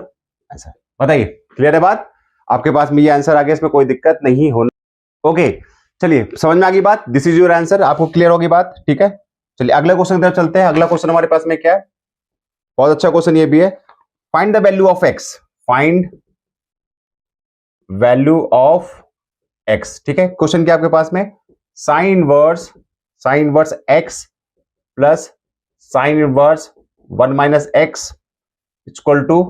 [SPEAKER 1] आंसर। बताइए क्लियर है बात, आपके पास में ये आंसर आ गया, इसमें कोई दिक्कत नहीं होना। ओके चलिए समझ में आ गई बात, दिस इज योर आंसर, आपको क्लियर होगी बात, ठीक है। चलिए अगले क्वेश्चन की तरफ चलते हैं। अगला क्वेश्चन हमारे पास में क्या है, बहुत अच्छा क्वेश्चन ये भी है, find the value of x, find value of x, ठीक है। क्वेश्चन क्या आपके पास में sine inverse x plus sine inverse 1 minus x equal to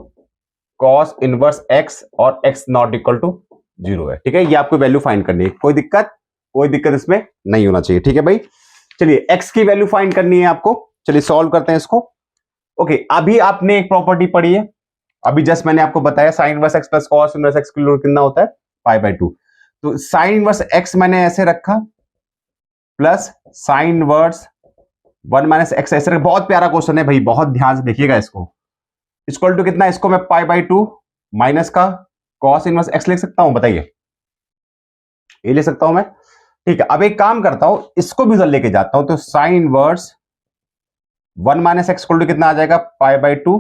[SPEAKER 1] cos inverse x और एक्स नॉट इक्वल टू 0 है, ठीक है। ये आपको वैल्यू फाइंड करनी है, कोई दिक्कत इसमें नहीं होना चाहिए, ठीक है भाई। चलिए एक्स की वैल्यू फाइंड करनी है आपको, चलिए सॉल्व करते हैं इसको। ओके अभी आपने एक प्रॉपर्टी पढ़ी है, अभी जस्ट मैंने आपको बताया sign inverse x plus cos inverse x कितना होता है π/2। तो साइन इनवर्स एक्स मैंने ऐसे रखा प्लस साइन इनवर्स 1 - एक्स ऐसे रखा। बहुत प्यारा क्वेश्चन है भाई, बहुत ध्यान से देखिएगा इसको। इक्वल टू कितना, इसको मैं π/2 माइनस का कॉस इनवर्स एक्स लिख सकता हूं, बताइए। ये ले सकता हूं मैं, ठीक है। अब एक काम करता हूं, इसको भी उधर लेके जाता हूं, तो sine inverse 1 - x equal to कितना आ जाएगा, π/2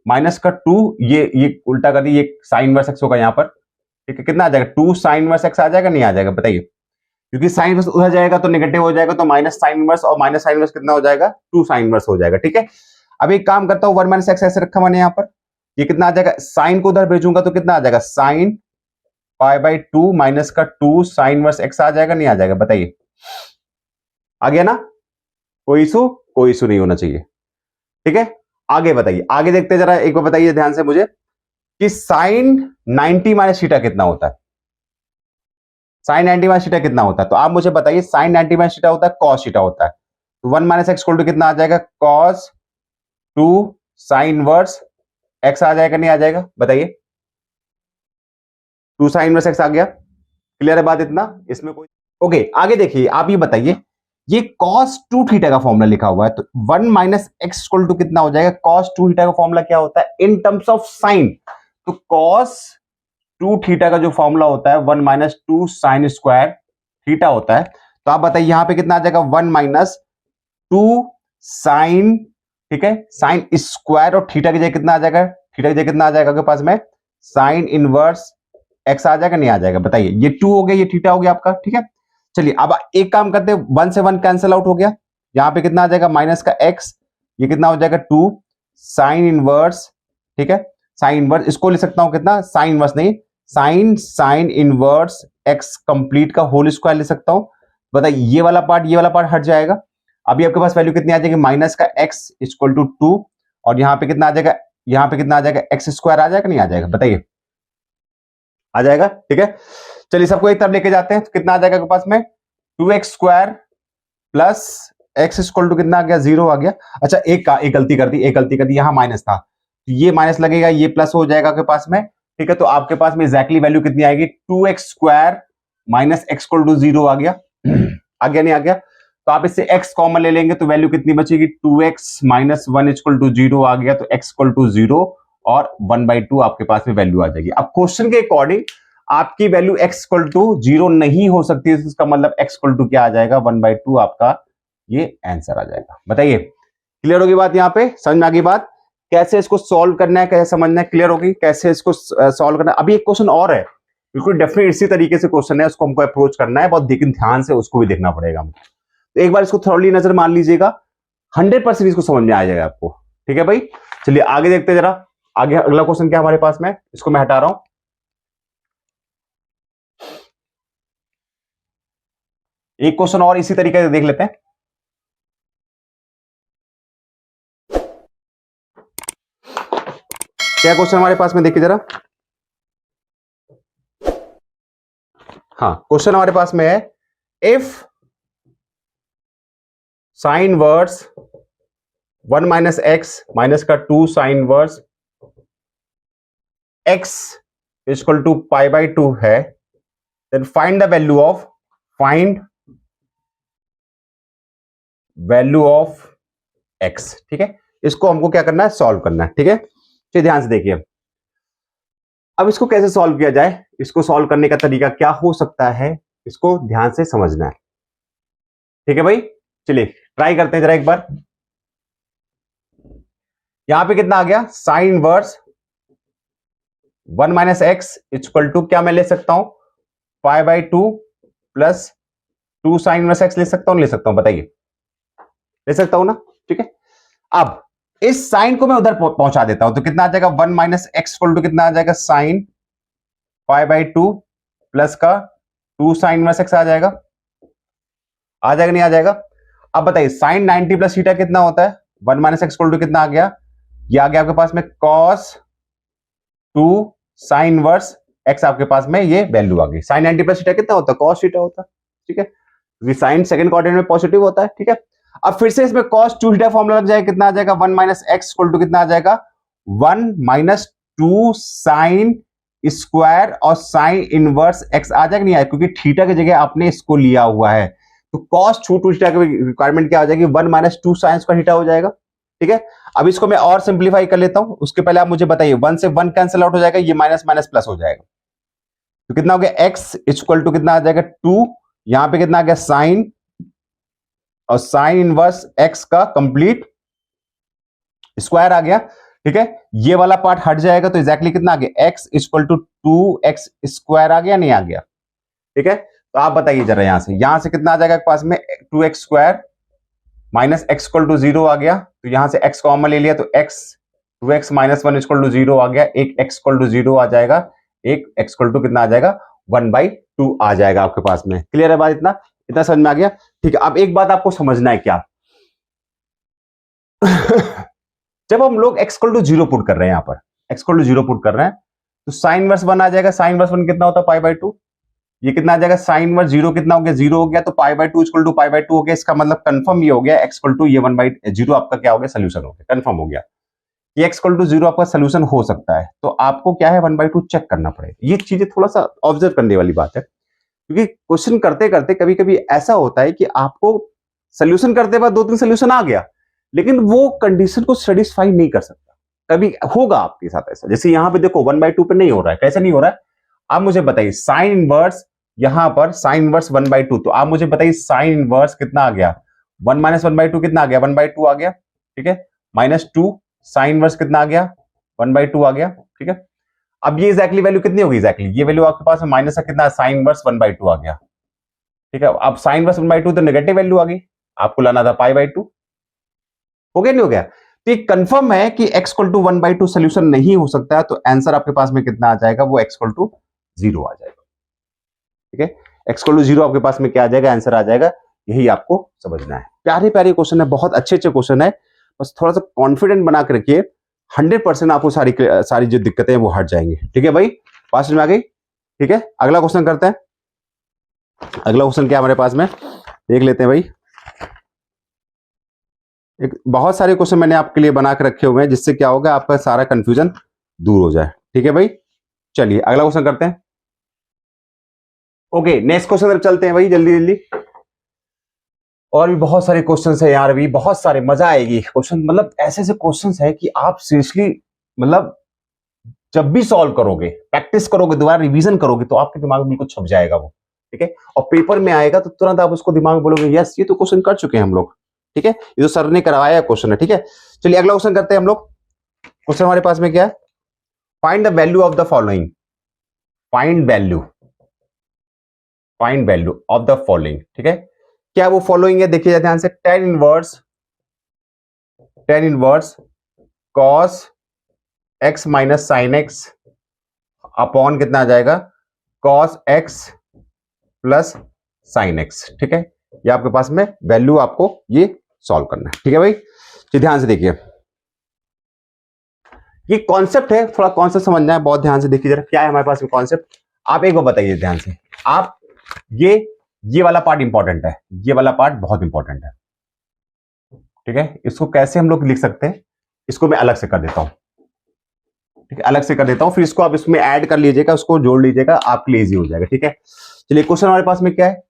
[SPEAKER 1] माइनस का 2, ये उल्टा कर दी, ये साइन इनवर्स एक्स होगा यहां पर, ठीक है। कितना आ जाएगा, 2 साइन इनवर्स एक्स आ जाएगा, नहीं आ जाएगा, बताइए। क्योंकि साइन इनवर्स उधर जाएगा तो नेगेटिव हो जाएगा, तो माइनस साइन इनवर्स, और माइनस साइन इनवर्स कितना हो जाएगा, 2 साइन इनवर्स हो जाएगा, ठीक है। अब एक काम करता हूं, 1 - एक्स ऐसे रखा मैंने यहां पर, ये कितना आ जाएगा, साइन को उधर भेजूंगा तो कितना आ जाएगा, साइन π/2 माइनस का 2 साइन इनवर्स एक्स आ जाएगा, नहीं आ जाएगा, बताइए। आ गया ना, कोई इशू नहीं होना चाहिए, ठीक है। आगे बताइए, आगे देखते जरा, एक बार बताइए ध्यान से मुझे कि साइन 90 माइनस थीटा कितना होता है, साइन 90 माइनस थीटा कितना होता है। तो आप मुझे बताइए, साइन 90 माइनस थीटा होता है, कॉस थीटा होता है। तो 1 - एक्स इक्वल टू कितना आ जाएगा, कॉस 2 साइन इनवर्स एक्स आ जाएगा, नहीं आ जाएगा, बताइए। 2 साइन इनवर्स एक्स आ गया, क्लियर है बात इतना, इसमें कोई ओके। आगे देखिए, आप ये बताइए, ये cos 2 थीटा का फॉर्मूला लिखा हुआ है, तो 1 - एक्स इक्वल टू कितना हो जाएगा, cos 2 थीटा का फॉर्मूला क्या होता है इन टर्म्स ऑफ साइन। तो cos 2 थीटा का जो फॉर्मूला होता है 1 - 2 साइन स्क्वायर थीटा होता है। तो आप बताइए यहां पे कितना आ जाएगा, 1 - 2 साइन, ठीक है, साइन स्क्वायर, और थीटा की जगह कितना आ जाएगा, थीटा की जगह कितना आ जाएगा आपके पास में, साइन इनवर्स एक्स आ जाएगा, नहीं आ जाएगा, बताइए। ये 2 हो गया, ये थीटा हो गया आपका, ठीक है। चलिए अब एक काम करते हैं, 1 से 1 कैंसिल आउट हो गया, यहां पे कितना आ जाएगा, माइनस का एक्स, ये कितना हो जाएगा 2 साइन इनवर्स, ठीक है, साइन इनवर्स, इसको ले सकता हूं कितना, साइन इनवर्स नहीं, साइन इनवर्स एक्स कंप्लीट का होल स्क्वायर ले सकता हूं। बताइए ये वाला पार्ट हट जाएगा। अभी आपके पास वैल्यू कितनी आ जाएगी, माइनस का एक्स इक्वल टू 2, और यहां पे कितना आ जाएगा, यहां पे कितना आ जाएगा, एक्स स्क्वायर आ जाएगा, नहीं आ जाएगा, बताइए। आ जाएगा, ठीक है। चलिए सबको एक तरफ लेके जाते हैं, तो कितना आ जाएगा आपके पास में, 2x square plus x equal to कितना आ गया, 0 आ गया। अच्छा एक गलती कर दी, यहां माइनस था, तो ये माइनस लगेगा, ये प्लस हो जाएगा आपके पास में, ठीक है। तो आपके पास में एग्जैक्टली वैल्यू कितनी आएगी, 2x square minus x equal to 0 आ गया। आ गया, नहीं आ गया, तो आप इससे x कॉमन ले लेंगे तो वैल्यू कितनी बचेगी, 2x - 1 इक्वल टू 0 आ गया, तो x इक्वल टू 0 और 1/2 आपके पास में वैल्यू आ जाएगी। अब क्वेश्चन के अकॉर्डिंग आपकी वैल्यू x इक्वल टू 0 नहीं हो सकती है, इसका मतलब x इक्वल टू क्या आ जाएगा, 1/2 आपका ये आंसर आ जाएगा, बताइए। क्लियर होगी बात, यहां पे समझ में आ गई बात, कैसे इसको सॉल्व करना है, कैसे समझना है, क्लियर होगी कैसे इसको सॉल्व करना है। अभी एक क्वेश्चन और है, बिल्कुल डेफिनेट इसी तरीके से क्वेश्चन है, उसको हमको अप्रोच करना है, बहुत लेकिन ध्यान से उसको भी देखना पड़ेगा हमको। तो एक बार इसको थोड़ी नजर मान लीजिएगा, 100% इसको समझ में आ जाएगा आपको, ठीक है भाई। चलिए आगे देखते जरा, आगे अगला क्वेश्चन क्या हमारे पास में, इसको मैं हटा रहा हूं। एक क्वेश्चन और इसी तरीके से देख लेते हैं। क्या क्वेश्चन हमारे पास में, देखिए जरा। हाँ, क्वेश्चन हमारे पास में है, if sine verse 1 - x minus का 2 sine verse x equal to π/2 है, then find the value of x, ठीक है। इसको हमको क्या करना है, सॉल्व करना है, ठीक है। चलिए ध्यान से देखिए, अब इसको कैसे सॉल्व किया जाए, इसको सॉल्व करने का तरीका क्या हो सकता है, इसको ध्यान से समझना है, ठीक है भाई। चलिए ट्राई करते हैं जरा एक बार। यहां पे कितना आ गया, sine verse 1 - x equal to क्या मैं ले सकता हूं, π/2 प्लस 2 साइन इनवर्स एक्स ले सकता हूं, ले सकता हूं, बताइए। ले सकता हूं ना, ठीक है। अब इस साइन को मैं उधर पहुंचा देता हूं, तो कितना आ जाएगा, 1 - एक्स इक्वल टू कितना आ जाएगा, साइन π/2 प्लस का 2 साइन इनवर्स एक्स आ जाएगा, नहीं आ जाएगा। अब बताइए साइन 90 प्लस थीटा कितना होता है, 1 - एक्स इक्वल टू कितना आ गया, ये आ गया आपके पास में cos 2 साइन इनवर्स एक्स, आपके पास में ये वैल्यू आ गई। साइन 90 प्लस थीटा कितना होता है, cos थीटा होता है, ठीक है। साइन सेकंड क्वाड्रेंट में पॉजिटिव होता है, ठीक है। अब फिर से इसमें cos 2 थीटा फॉर्मूला लग जाएगा, कितना आ जाएगा, 1 - एक्स इक्वल टू कितना आ जाएगा, 1 - 2 साइन स्क्वायर और साइन इनवर्स एक्स आ जाएगा नहीं आएगा, क्योंकि थीटा की जगह आपने इसको लिया हुआ है। तो कॉस 2 थीटा की रिक्वायरमेंट क्या हो जाएगी, 1 माइनस 2 साइन स्क्वायर थीटा हो जाएगा। ठीक है, अब इसको मैं और सिंप्लीफाई कर लेता हूं। उसके पहले आप मुझे बताइए, 1 से 1 कैंसिल आउट हो जाएगा, ये माइनस माइनस प्लस हो जाएगा, तो कितना हो गया x इक्वल टू कितना आ जाएगा 2, यहां पे कितना आ गया साइन, और साइन इनवर्स x का कंप्लीट स्क्वायर आ गया। ठीक है, ये वाला पार्ट हट जाएगा, तो एग्जैक्टली कितना आ गया x equal to 2x square आ गया, नहीं आ गया। ठीक है, तो आप बताइए जरा, यहां से कितना आ जाएगा पास में 2x square minus x equal to 0 आ गया, तो यहां से x कॉमन ले लिया, तो x 2x minus 1 equal to 0 आ गया, एक x इक्वल टू 0 आ जाएगा, एक x इक्वल टू कितना आ जाएगा 1/2 आ जाएगा आपके पास में। क्लियर है बात, इतना इतना समझ में आ गया। ठीक है, अब एक बात आपको समझना है क्या जब हम लोग x इक्वल टू 0 पुट कर रहे हैं, यहां पर x इक्वल टू 0 पुट कर रहे हैं, तो साइन वर्स 1 आ जाएगा, साइन वर्स 1 कितना होता है π/2, ये कितना आ जाएगा साइन वर्स 0 कितना हो गया 0 हो गया, तो π/2 इक्वल टू π/2 हो गया। इसका मतलब कंफर्म ये हो गया x इक्वल टू ये 1/0 आपका क्या हो गया सोल्यूशन हो गया, कंफर्म हो गया कि x इक्वल टू 0 आपका सोल्यूशन हो सकता है। तो आपको क्या है 1/2 चेक करना पड़ेगा। ये चीजें थोड़ा सा ऑब्जर्व करने वाली बात है, क्योंकि क्वेश्चन करते करते कभी कभी ऐसा होता है कि आपको सोल्यूशन करते बाद 2-3 सोल्यूशन आ गया, लेकिन वो कंडीशन को सेटिस्फाई नहीं कर सकता। कभी होगा आपके साथ ऐसा, जैसे यहां पे देखो 1/2 पे नहीं हो रहा है, कैसे नहीं हो रहा है आप मुझे बताइए। साइन इनवर्स, यहां पर साइन इनवर्स 1/2, तो आप मुझे बताइए साइन इनवर्स कितना आ गया 1 माइनस 1/2 कितना आ गया 1/2 आ गया। ठीक है, -2 साइन इनवर्स कितना आ गया 1/2 आ गया। ठीक है, अब ये एग्जैक्टली वैल्यू कितनी होगी, एग्जैक्टली ये वैल्यू आपके पास माइनस का कितना साइन इनवर्स 1/2 आ गया। ठीक है, अब साइन इनवर्स 1/2 तो नेगेटिव वैल्यू आ गई, आपको लाना था π/2, हो गया नहीं हो गया। तो ये कंफर्म है कि x इक्वल टू 1/2 सोल्यूशन नहीं हो सकता है, तो आंसर आपके पास में कितना आ जाएगा, वो x इक्वल टू 0 आ जाएगा। ठीक है, x इक्वल टू 0 आपके पास में क्या आ जाएगा, आंसर आ जाएगा। यही आपको समझना है। प्यारे प्यारे क्वेश्चन है, बहुत अच्छे अच्छे क्वेश्चन है, बस थोड़ा सा कॉन्फिडेंट बना के रखिए, 100% आपको सारी जो दिक्कतें हैं वो हट जाएंगी। ठीक है भाई, बात समझ में आ गई। ठीक है, अगला क्वेश्चन करते हैं। अगला क्वेश्चन क्या हमारे पास में देख लेते हैं भाई। एक बहुत सारे क्वेश्चन मैंने आपके लिए बना के रखे हुए हैं, जिससे क्या होगा आपका सारा कंफ्यूजन दूर हो जाए। ठीक है भाई, चलिए अगला क्वेश्चन करते हैं। ओके, नेक्स्ट क्वेश्चन तरफ चलते हैं भाई, जल्दी जल्दी। और भी बहुत सारे क्वेश्चंस है यार, अभी बहुत सारे, मजा आएगी क्वेश्चन, मतलब ऐसे ऐसे क्वेश्चंस है कि आप सीरियसली मतलब जब भी सॉल्व करोगे, प्रैक्टिस करोगे, दोबारा रिवीजन करोगे, तो आपके दिमाग में बिल्कुल छप जाएगा वो। ठीक है, और पेपर में आएगा तो तुरंत आप उसको दिमाग में बोलोगे यस ये तो क्वेश्चन कर चुके हैं हम लोग। ठीक है, ये तो सर ने करवाया क्वेश्चन है। ठीक है, चलिए अगला क्वेश्चन करते हैं हम लोग। क्वेश्चन हमारे पास में क्या है, find the value of the following, find value of the following. ठीक है, क्या वो फॉलोइंग है, देखिए ध्यान से, tan inverse cos x minus sine x upon कितना आ जाएगा cos x plus sine x। ठीक है, ये आपके पास में वैल्यू आपको ये सॉल्व करना है। ठीक है भाई, तो ध्यान से देखिए, ये कॉन्सेप्ट है, थोड़ा कॉन्सेप्ट समझना है, बहुत ध्यान से देखिए जरा क्या है हमारे पास में कॉन्सेप्ट। आप एक बार बताइए ध्यान से, आप ये वाला पार्ट इंपॉर्टेंट है, ये वाला पार्ट बहुत इंपॉर्टेंट है। ठीक है, इसको कैसे हम लोग लिख सकते हैं, इसको मैं अलग से कर देता हूं। ठीक है, अलग से कर देता हूं, फिर इसको आप इसमें ऐड कर लीजिएगा, उसको जोड़ लीजिएगा, आपके लिए इजी हो जाएगा। ठीक है, चलिए क्वेश्चन हमारे पास में क्या है,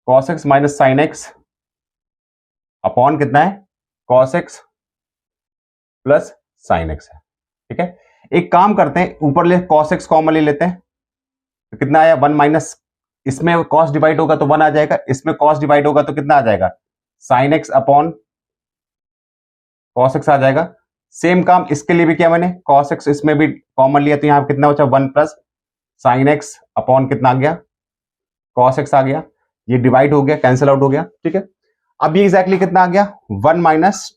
[SPEAKER 1] cos x minus sine x upon कितना है cos x plus sine x है। ठीक है, एक काम करते हैं, ऊपर ले cos x कॉमन ले लेते हैं, तो कितना आया 1 माइनस, इसमें cos डिवाइड होगा तो 1 आ जाएगा, इसमें cos डिवाइड होगा तो कितना आ जाएगा sine x upon cos x आ जाएगा। सेम काम इसके लिए भी किया मैंने, cos x इसमें भी कॉमन लिया, तो यहां कितना बचा 1 प्लस साइन x अपॉन कितना आ गया cos x आ गया, ये डिवाइड हो गया, कैंसिल आउट हो गया। ठीक है, अब ये एग्जैक्टली कितना आ गया 1 माइनस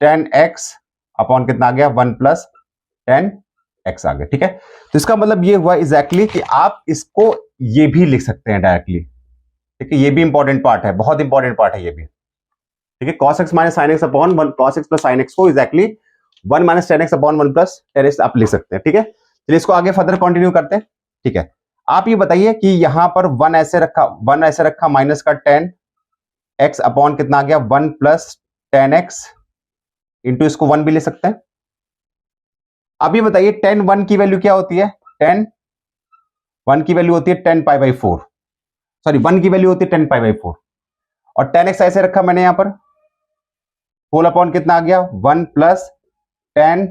[SPEAKER 1] टेन एक्स अपॉन कितना आ गया 1 प्लस टेन एक्स आ गया। ठीक है, तो इसका मतलब ये हुआ एग्जैक्टली कि आप इसको ये भी लिख सकते हैं डायरेक्टली। ठीक है, ये भी इंपॉर्टेंट पार्ट है, बहुत इंपॉर्टेंट पार्ट है ये भी। ठीक है, cos x minus sine x upon 1 cos x plus sine x को exactly 1 minus tan x upon 1 plus tan x आप लिख सकते हैं। ठीक है, चलिए इसको आगे फर्दर कंटिन्यू करते हैं। ठीक है, आप ये बताइए कि यहां पर 1 ऐसे रखा माइनस का टेन एक्स अपॉन कितना आ गया 1 प्लस टेन एक्स इंटू इसको 1 भी ले सकते हैं। अभी बताइए tan 1 की वैल्यू क्या होती है? tan 1 की वैल्यू होती है tan पाई बाई 4, सॉरी 1 की वैल्यू होती है tan पाई बाई 4, और tan x ऐसे रखा मैंने यहां पर, होल अपॉन कितना आ गया 1 प्लस tan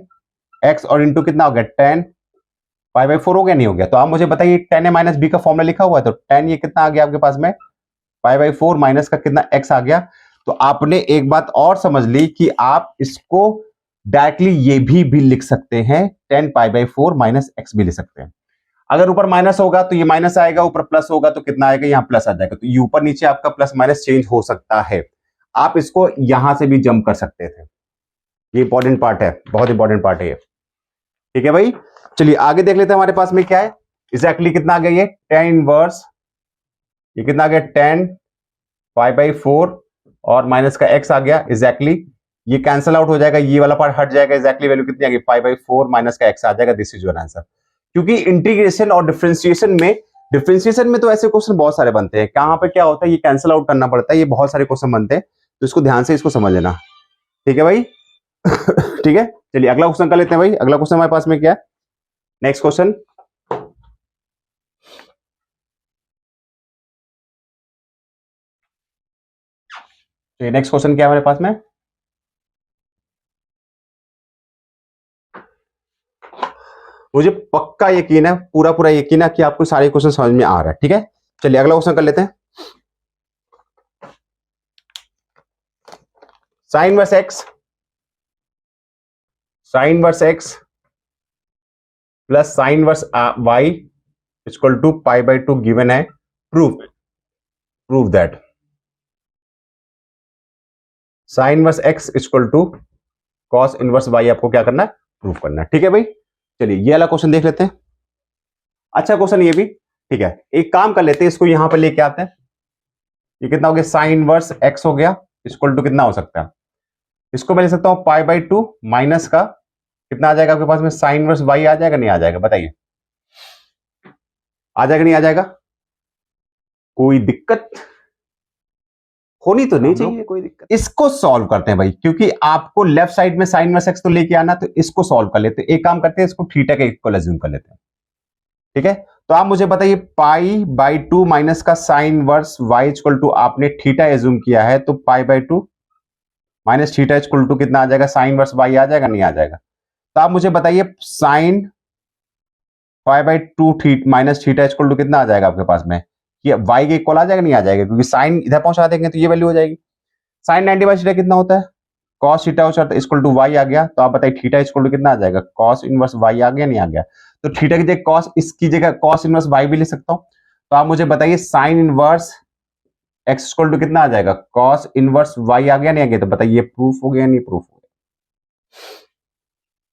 [SPEAKER 1] x और इंटू कितना हो गया tan पाई बाई 4 हो गया, नहीं हो गया? तो आप मुझे बताइए tan a माइनस बी का फॉर्मूला लिखा हुआ है, तो tan ये कितना आ गया आपके पास में पाई बाई 4 माइनस का कितना x आ गया। तो आपने एक बात और समझ ली कि आप इसको डायरेक्टली ये भी लिख सकते हैं, tan pi by 4 minus x भी लिख सकते हैं। अगर ऊपर माइनस होगा तो ये माइनस आएगा, ऊपर प्लस होगा तो कितना आएगा, यहाँ प्लस आ जाएगा। तो ये ऊपर नीचे आपका प्लस माइनस चेंज हो सकता है, आप इसको यहां से भी जंप कर सकते थे। ये इंपॉर्टेंट पार्ट है, बहुत इंपॉर्टेंट पार्ट है ये, ठीक है भाई। चलिए आगे देख लेते हैं हमारे पास में क्या है एग्जैक्टली, कितना आ गया ये tan इनवर्स, ये कितना आ गया tan पाई बाई 4 और माइनस का x आ गया एग्जैक्टली, ये कैंसिल आउट हो जाएगा, ये वाला पार्ट हट जाएगा, एग्जैक्टली वैल्यू कितनी आ गई पाई बाई 4 माइनस का x आ जाएगा। This is your answer. क्योंकि इंटीग्रेशन और डिफरेंशिएशन में तो ऐसे क्वेश्चन बहुत सारे बनते हैं, कहां पे क्या होता है ये कैंसिल आउट करना पड़ता है, ये बहुत सारे क्वेश्चन बनते हैं, तो इसको ध्यान से इसको समझ लेना, ठीक है भाई। ठीक है, चलिए अगला क्वेश्चन कर लेते हैं भाई। अगला क्वेश्चन हमारे पास में क्या है, नेक्स्ट क्वेश्चन, तो नेक्स्ट क्वेश्चन क्या है हमारे पास में, मुझे पक्का यकीन है, पूरा पूरा यकीन है कि आपको सारे क्वेश्चन समझ में आ रहा है, ठीक है। चलिए अगला क्वेश्चन कर लेते हैं। Sine verse x plus sine inverse y equal to pi by 2 given है, prove that sine verse x equal to cos inverse y आपको क्या करना है, प्रूव करना है, ठीक है भाई। चलिए ये वाला क्वेश्चन देख लेते हैं, अच्छा क्वेश्चन ये भी, ठीक है। एक काम कर लेते हैं, इसको यहां पर लेके आते हैं, ये कितना हो गया साइन इनवर्स एक्स हो गया इक्वल टू कितना हो सकता है, इसको मैं ले सकता हूं पाई बाई 2 माइनस का कितना आ जाएगा आपके पास में साइन इनवर्स वाई आ जाएगा, नहीं आ जाएगा, बताइए आ जाएगा नहीं आ जाएगा, कोई दिक्कत होनी तो नहीं चाहिए, कोई दिक्कत। इसको सॉल्व करते हैं भाई, क्योंकि आपको लेफ्ट साइड में साइन इनवर्स एक्स तो लेके आना, तो इसको सॉल्व कर लेते हैं। एक काम करते हैं, इसको थीटा के इक्वल अज्यूम कर लेते हैं, ठीक है। तो आप मुझे बताइए पाई बाई 2 माइनस का sine inverse y equal to आपने थीटा एज्यूम किया है, तो pi by 2 minus theta equal to कितना आ जाएगा साइन इनवर्स वाई आ जाएगा, नहीं आ जाएगा। तो आप मुझे बताइए sine pi by 2 minus theta equal to कितना आ जाएगा आपके पास में, कि वाई के इक्वल आ जाएगा, नहीं आ जाएगा, क्योंकि साइन इधर पहुंचा देंगे तो ये वैल्यू हो जाएगी। साइन 90 बाई थीटा कितना होता है, cos theta equal to y आ गया, तो आप बताइए थीटा इक्वल टू कितना आ जाएगा, कॉस इनवर्स वाई आ गया, नहीं आ गया। तो थीटा की जगह कॉस, इसकी जगह कॉस इनवर्स वाई भी ले सकता हूं। तो आप मुझे बताइए sine inverse x equal to कितना आ जाएगा, कॉस इनवर्स वाई आ गया, नहीं आ गया। तो बताइए प्रूफ हो गया नहीं प्रूफ हो गया,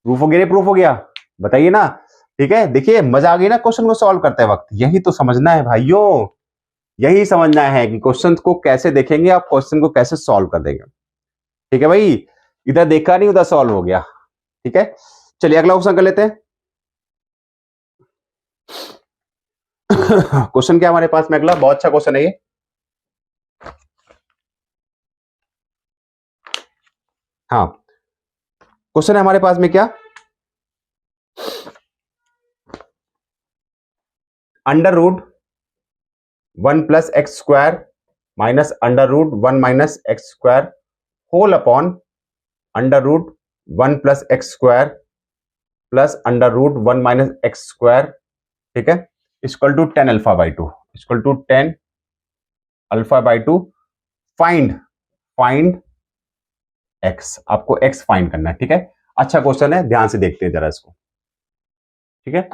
[SPEAKER 1] प्रूफ हो गया नहीं प्रूफ हो गया, बताइए ना, ठीक है। देखिए मजा आ गई ना क्वेश्चन को सॉल्व करते वक्त, यही तो समझना है भाइयों, यही समझना है कि क्वेश्चन को कैसे देखेंगे आप, क्वेश्चन को कैसे सॉल्व कर देंगे, ठीक है भाई। इधर देखा नहीं उधर सॉल्व हो गया, ठीक है। चलिए अगला क्वेश्चन कर लेते हैं। क्वेश्चन क्या हमारे पास में अगला, बहुत अच्छा क्वेश्चन है ये, हाँ क्वेश्चन है हमारे पास में क्या, under root 1 plus x square minus under root 1 minus x square whole upon under root 1 plus x square plus under root 1 minus x square, ठीक है, equal to 10 alpha by 2 equal to 10 alpha by 2, find x, आपको x find करना है, ठीक है। अच्छा question है, ध्यान से देखते हैं जरा इसको, ठीक है।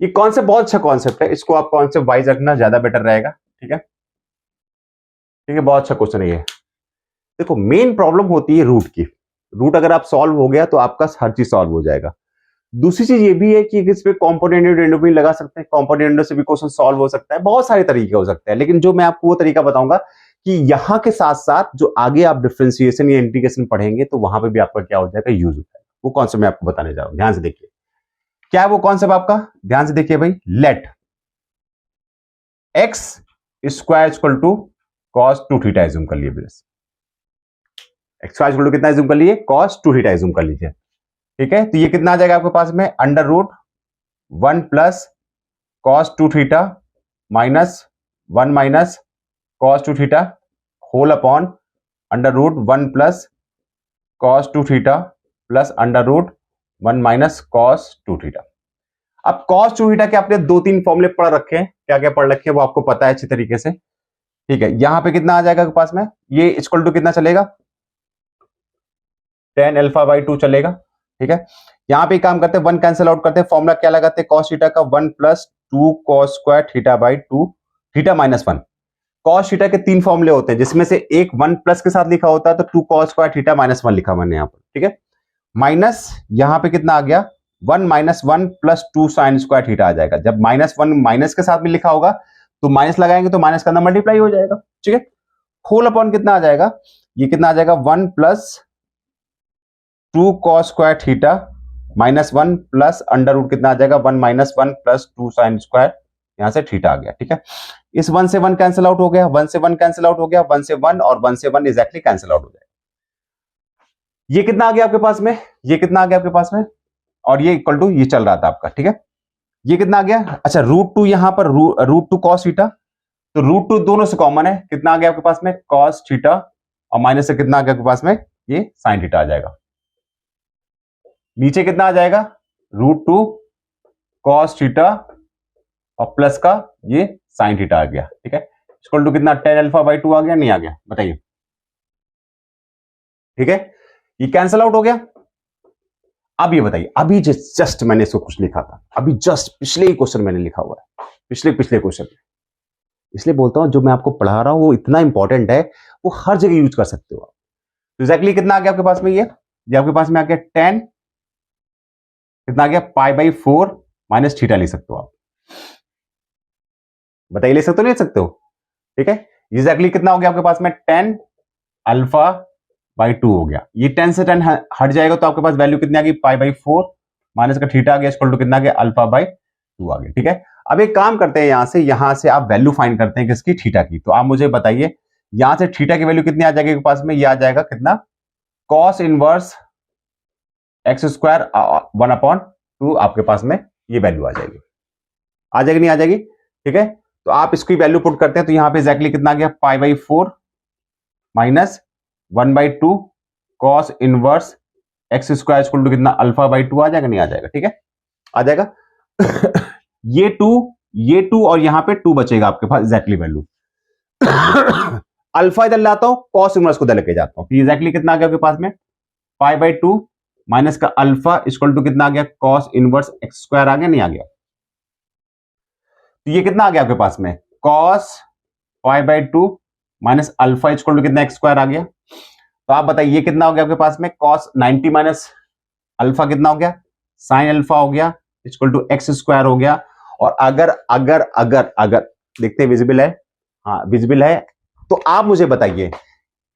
[SPEAKER 1] ये कॉन्सेप्ट बहुत अच्छा कॉन्सेप्ट है, इसको आप कॉन्सेप्ट वाइज रखना ज्यादा बेटर रहेगा, ठीक है, ठीक है। बहुत अच्छा क्वेश्चन है ये। देखो मेन प्रॉब्लम होती है रूट की, रूट अगर आप सॉल्व हो गया तो आपका हर चीज सॉल्व हो जाएगा। दूसरी चीज ये भी है कि इस पे कॉम्पोनेंट विंडो भी लगा सकते हैं, कॉम्पोनेंट विंडो से भी क्वेश्चन सॉल्व हो सकता है, बहुत सारे तरीके हो सकते हैं, लेकिन जो मैं आपको वो तरीका बताऊंगा कि यहां के साथ साथ जो आगे आप डिफरेंशिएशन या इंटीग्रेशन पढ़ेंगे तो वहां पे भी आपका क्या हो जाएगा, यूज होता है। वो कॉन्सेप्ट मैं आपको बताने जा रहा हूं, ध्यान से देखिए क्या है वो कॉन्सेप्ट आपका, ध्यान से देखिए भाई। Let x square equal to cos 2 theta assume कर लिए, एक्स स्क्वायर इक्वल टू कितना एज्यूम कर लिए, कॉस 2 थीटा एज्यूम कर लीजिए, ठीक है, तो ये कितना आ जाएगा आपके पास में, under root 1 plus cos 2 theta minus 1 minus cos 2 theta whole upon under root 1 plus cos 2 theta plus under root 1 minus cos 2 theta. अब कॉस 2 थीटा के आपने 2-3 फॉर्मूले पढ़ रखे हैं, क्या क्या पढ़ रखे हैं वो आपको पता है अच्छी तरीके से। ठीक है, यहां पे कितना आ जाएगा आपके पास में, ये इक्वल टू कितना चलेगा, tan अल्फा बाई 2 चलेगा। ठीक है, यहां पे काम करते हैं, 1 कैंसिल आउट करते हैं, फॉर्मूला क्या लगाते हैं, कॉस थीटा का 1 plus 2 cos square theta by 2 theta minus 1। Cos theta के 3 फॉर्मूले होते हैं, जिसमें से एक 1 प्लस के साथ लिखा होता है, तो 2 कॉस स्क्वायर थीटा माइनस 1 लिखा मैंने यहां पर। ठीक है, माइनस यहां पे कितना आ गया, 1 minus 1 plus 2 sine square theta आ जाएगा। जब -1 माइनस के साथ में लिखा होगा तो माइनस लगाएंगे तो माइनस का अंदर मल्टीप्लाई हो जाएगा। ठीक है, होल अपॉन कितना आ जाएगा, ये कितना आ जाएगा, 1 plus 2 cos square theta minus 1 plus under root कितना आ जाएगा, 1 माइनस 1 प्लस 2 साइन स्क्वायर, यहां से थीटा आ गया। ठीक है, इस 1 से 1 कैंसिल आउट हो गया, 1 से 1 कैंसिल आउट हो गया, 1 से 1 और 1 से 1 एग्जैक्टली कैंसिल आउट हो जाएगा। ये कितना आ गया आपके पास में, ये कितना आ गया आपके पास में, और ये इक्वल टू ये चल रहा था आपका। ठीक है, ये कितना आ गया, अच्छा √2 यहां पर √2 कॉस थीटा, तो √2 दोनों से कॉमन है, कितना आ गया आपके पास में, कॉस थीटा, और माइनस से कितना आ गया आपके पास में, ये साइन थीटा आ जाएगा। नीचे कितना आ जाएगा, √2 कॉस थीटा और प्लस का ये साइन थीटा आ गया। ठीक है, इक्वल टू कितना, tan अल्फा बाई 2 आ गया, नहीं आ गया, बताइए। ठीक है, ये कैंसिल आउट हो गया। अब ये बताइए, अभी जस्ट मैंने इसको कुछ लिखा था, अभी जस्ट पिछले ही क्वेश्चन मैंने लिखा हुआ है, पिछले क्वेश्चन, इसलिए बोलता हूं जो मैं आपको पढ़ा रहा हूं वो इतना इंपॉर्टेंट है, वो हर जगह यूज कर सकते हो आप। तो एग्जैक्टली कितना आ गया आपके पास में, ये आपके पास में आ गया tan, कितना आ गया, π/4 माइनस थीटा लिख सकते हो आप, बताइए लिख सकते हो नहीं लिख सकते हो। ठीक है, एग्जैक्टली कितना हो गया आपके पास में, tan अल्फा बाई 2 हो गया, ये 10 से 10 हट जाएगा तो आपके पास वैल्यू कितनी आ गई, π/4 माइनस का थीटा आ गया, इक्वल टू कितना आ गया, अल्फा बाई 2 आ गया। ठीक है, अब एक काम करते हैं, यहां से आप वैल्यू फाइंड करते हैं किसकी, थीटा की। तो आप मुझे बताइए यहां से थीटा की वैल्यू कितनी आ जाएगी आपके पास में, ये आ जाएगा कितना, कॉस इनवर्स एक्स स्क्वायर 1/2 आपके पास में ये वैल्यू आ जाएगी, आ जाएगी नहीं आ जाएगी। ठीक है, तो आप इसकी वैल्यू पुट करते हैं, तो यहां पे एग्जैक्टली कितना आ गया, π/4 minus 1/2 cos inverse x square equal to कितना, अल्फा बाई 2 आ जाएगा नहीं आ जाएगा। ठीक है, आ जाएगा। ये 2 और यहां पे 2 बचेगा आपके पास एग्जैक्टली वैल्यू। अल्फा इधर लाता हूं, कॉस इनवर्स को इधर लेके जाता हूं, तो एग्जैक्टली कितना आ गया आपके पास में, π/2 माइनस का अल्फा इक्वल टू कितना आ गया, कॉस इनवर्स एक्स स्क्वायर आ गया नहीं आ गया। तो ये कितना आ गया आपके पास में, cos π/2 minus alpha equal to कितना, एक्स स्क्वायर आ गया। तो आप बताइए ये कितना हो गया आपके पास में, कॉस 90 माइनस अल्फा कितना हो गया, साइन अल्फा हो गया, इक्वल टू एक्स स्क्वायर हो गया। और अगर अगर अगर अगर देखते हैं विजिबल है, हाँ विजिबल है, तो आप मुझे बताइए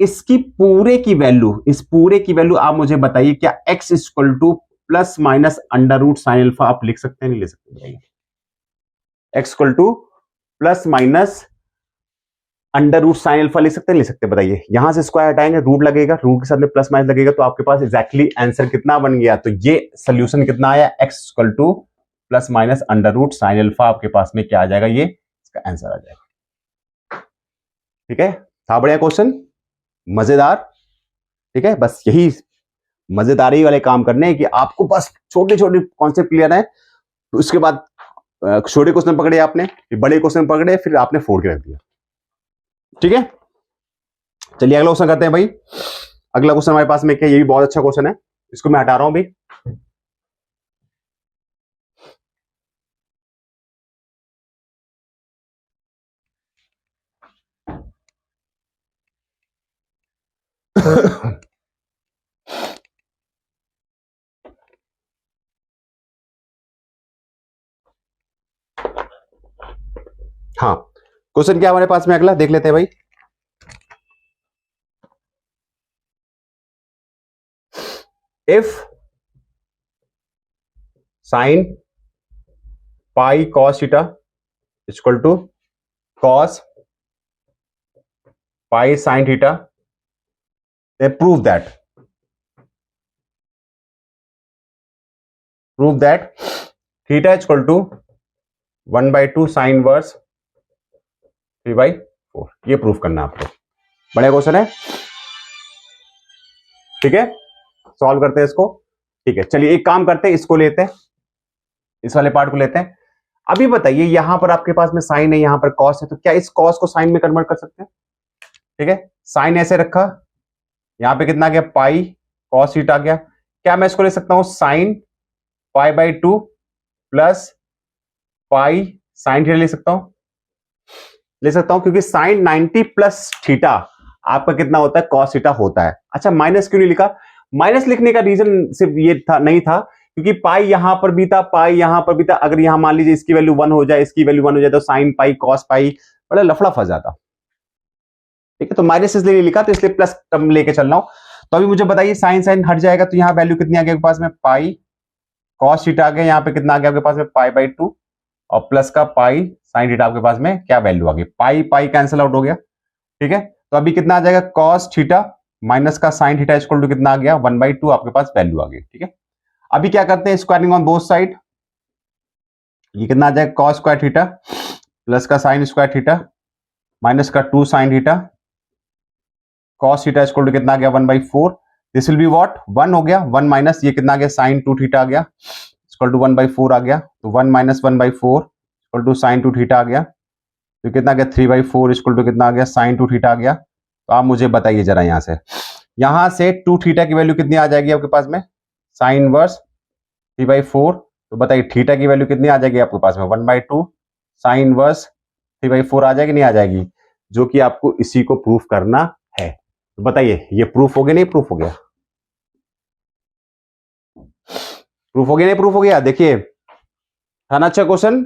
[SPEAKER 1] इसकी पूरे की वैल्यू, इस पूरे की वैल्यू आप मुझे बताइए, क्या x equal to plus minus under root sine alpha आप लिख सकते हैं नहीं लिख सकते, बताइए। x equal to plus minus under root sine alpha लिख सकते हैं लिख सकते हैं, बताइए। यहां से स्क्वायर हटाएंगे, रूट लगेगा, रूट के साथ में प्लस माइनस लगेगा, तो आपके पास एग्जैक्टली आंसर कितना बन गया, तो ये सोल्यूशन कितना आया, x equal to plus minus under root sine alpha आपके पास में क्या आ जाएगा, ये इसका आंसर आ जाएगा। ठीक है, था बढ़िया क्वेश्चन, मजेदार। ठीक है, बस यही मजेदारी वाले काम करने हैं कि आपको बस छोटे छोटे कॉन्सेप्ट क्लियर है, तो उसके बाद छोटे क्वेश्चन पकड़े आपने, बड़े क्वेश्चन पकड़े, फिर आपने फोड़ के रख दिया। ठीक है, चलिए अगला क्वेश्चन करते हैं भाई। अगला क्वेश्चन हमारे पास में क्या, ये भी बहुत अच्छा क्वेश्चन है, इसको मैं हटा रहा हूं भाई। हाँ, क्वेश्चन क्या हमारे पास में अगला देख लेते हैं भाई। If sine pi cos theta equal to cos pi sine theta, prove that prove that theta equal to 1/2 sine inverse 3/4। ये प्रूफ करना है आपको, बड़े क्वेश्चन है, ठीक है। सॉल्व करते हैं इसको, ठीक है। चलिए एक काम करते हैं, इसको लेते हैं, इस वाले पार्ट को लेते हैं। अभी बताइए, यहां पर आपके पास में साइन है, यहां पर कॉस है, तो क्या इस कॉस को साइन में कन्वर्ट कर सकते हैं? ठीक है, साइन ऐसे रखा, यहां पे कितना आ गया पाई, कॉस थीटा आ गया। क्या मैं इसको ले सकता हूं sine π/2 plus pi sine theta ले सकता हूं? ले सकता हूं, क्योंकि साइन 90 प्लस थीटा आपका कितना होता है, कॉस थीटा होता है। अच्छा, माइनस क्यों नहीं लिखा? माइनस लिखने का रीजन सिर्फ ये था, नहीं था, क्योंकि पाई यहां पर भी था, पाई यहां पर भी था। अगर यहां मान लीजिए इसकी वैल्यू 1 हो जाए, इसकी वैल्यू 1 हो जाए, तो साइन पाई कॉस पाई बड़ा लफड़ा फंस जाता। ठीक है, तो माइनस इसलिए नहीं लिखा, तो इसलिए प्लस टर्म लेके चल रहा हूं। तो अभी मुझे बताइए, साइन साइन हट जाएगा, तो यहां वैल्यू कितनी आ गई आपके पास में, पाई कॉस थीटा आ गया, यहां पे कितना आ गया आपके पास में π/2, और प्लस का पाई साइन थीटा आपके पास में क्या वैल्यू आ गई, पाई पाई कैंसिल आउट हो गया। ठीक है, तो अभी कितना आ जाएगा, कॉस थीटा माइनस का साइन थीटा इक्वल टू कितना आ गया, 1/2 आपके पास वैल्यू आ गई। ठीक है, अभी क्या करते हैं, स्क्वायरिंग ऑन बोथ साइड, ये कितना आ जाएगा, कॉस स्क्वायर थीटा प्लस का साइन स्क्वायर थीटा माइनस का 2 sine theta cos theta equal to कितना आ गया, 1/4। दिस विल बी व्हाट, 1 हो गया, 1 माइनस ये कितना आ गया, साइन 2 थीटा आ गया इक्वल टू 1/4 आ गया, तो 1 minus 1/4 equal to sine 2 theta आ गया, तो कितना आ गया 3/4 इक्वल टू कितना आ गया, साइन 2 थीटा आ गया। तो आप मुझे बताइए जरा, यहां से 2 थीटा की वैल्यू कितनी आ जाएगी आपके पास में, साइन इनवर्स 3/4, तो बताइए थीटा की वैल्यू कितनी आ जाएगी आपके पास में, 1/2 साइन इनवर्स 3/4 आ जाएगी, नहीं आ जाएगी, जो कि आपको इसी को प्रूफ करना है। तो बताइए ये प्रूफ हो गया, नहीं प्रूफ हो गया, प्रूफ हो गया, नहीं प्रूफ हो गया? देखिए था ना अच्छा क्वेश्चन,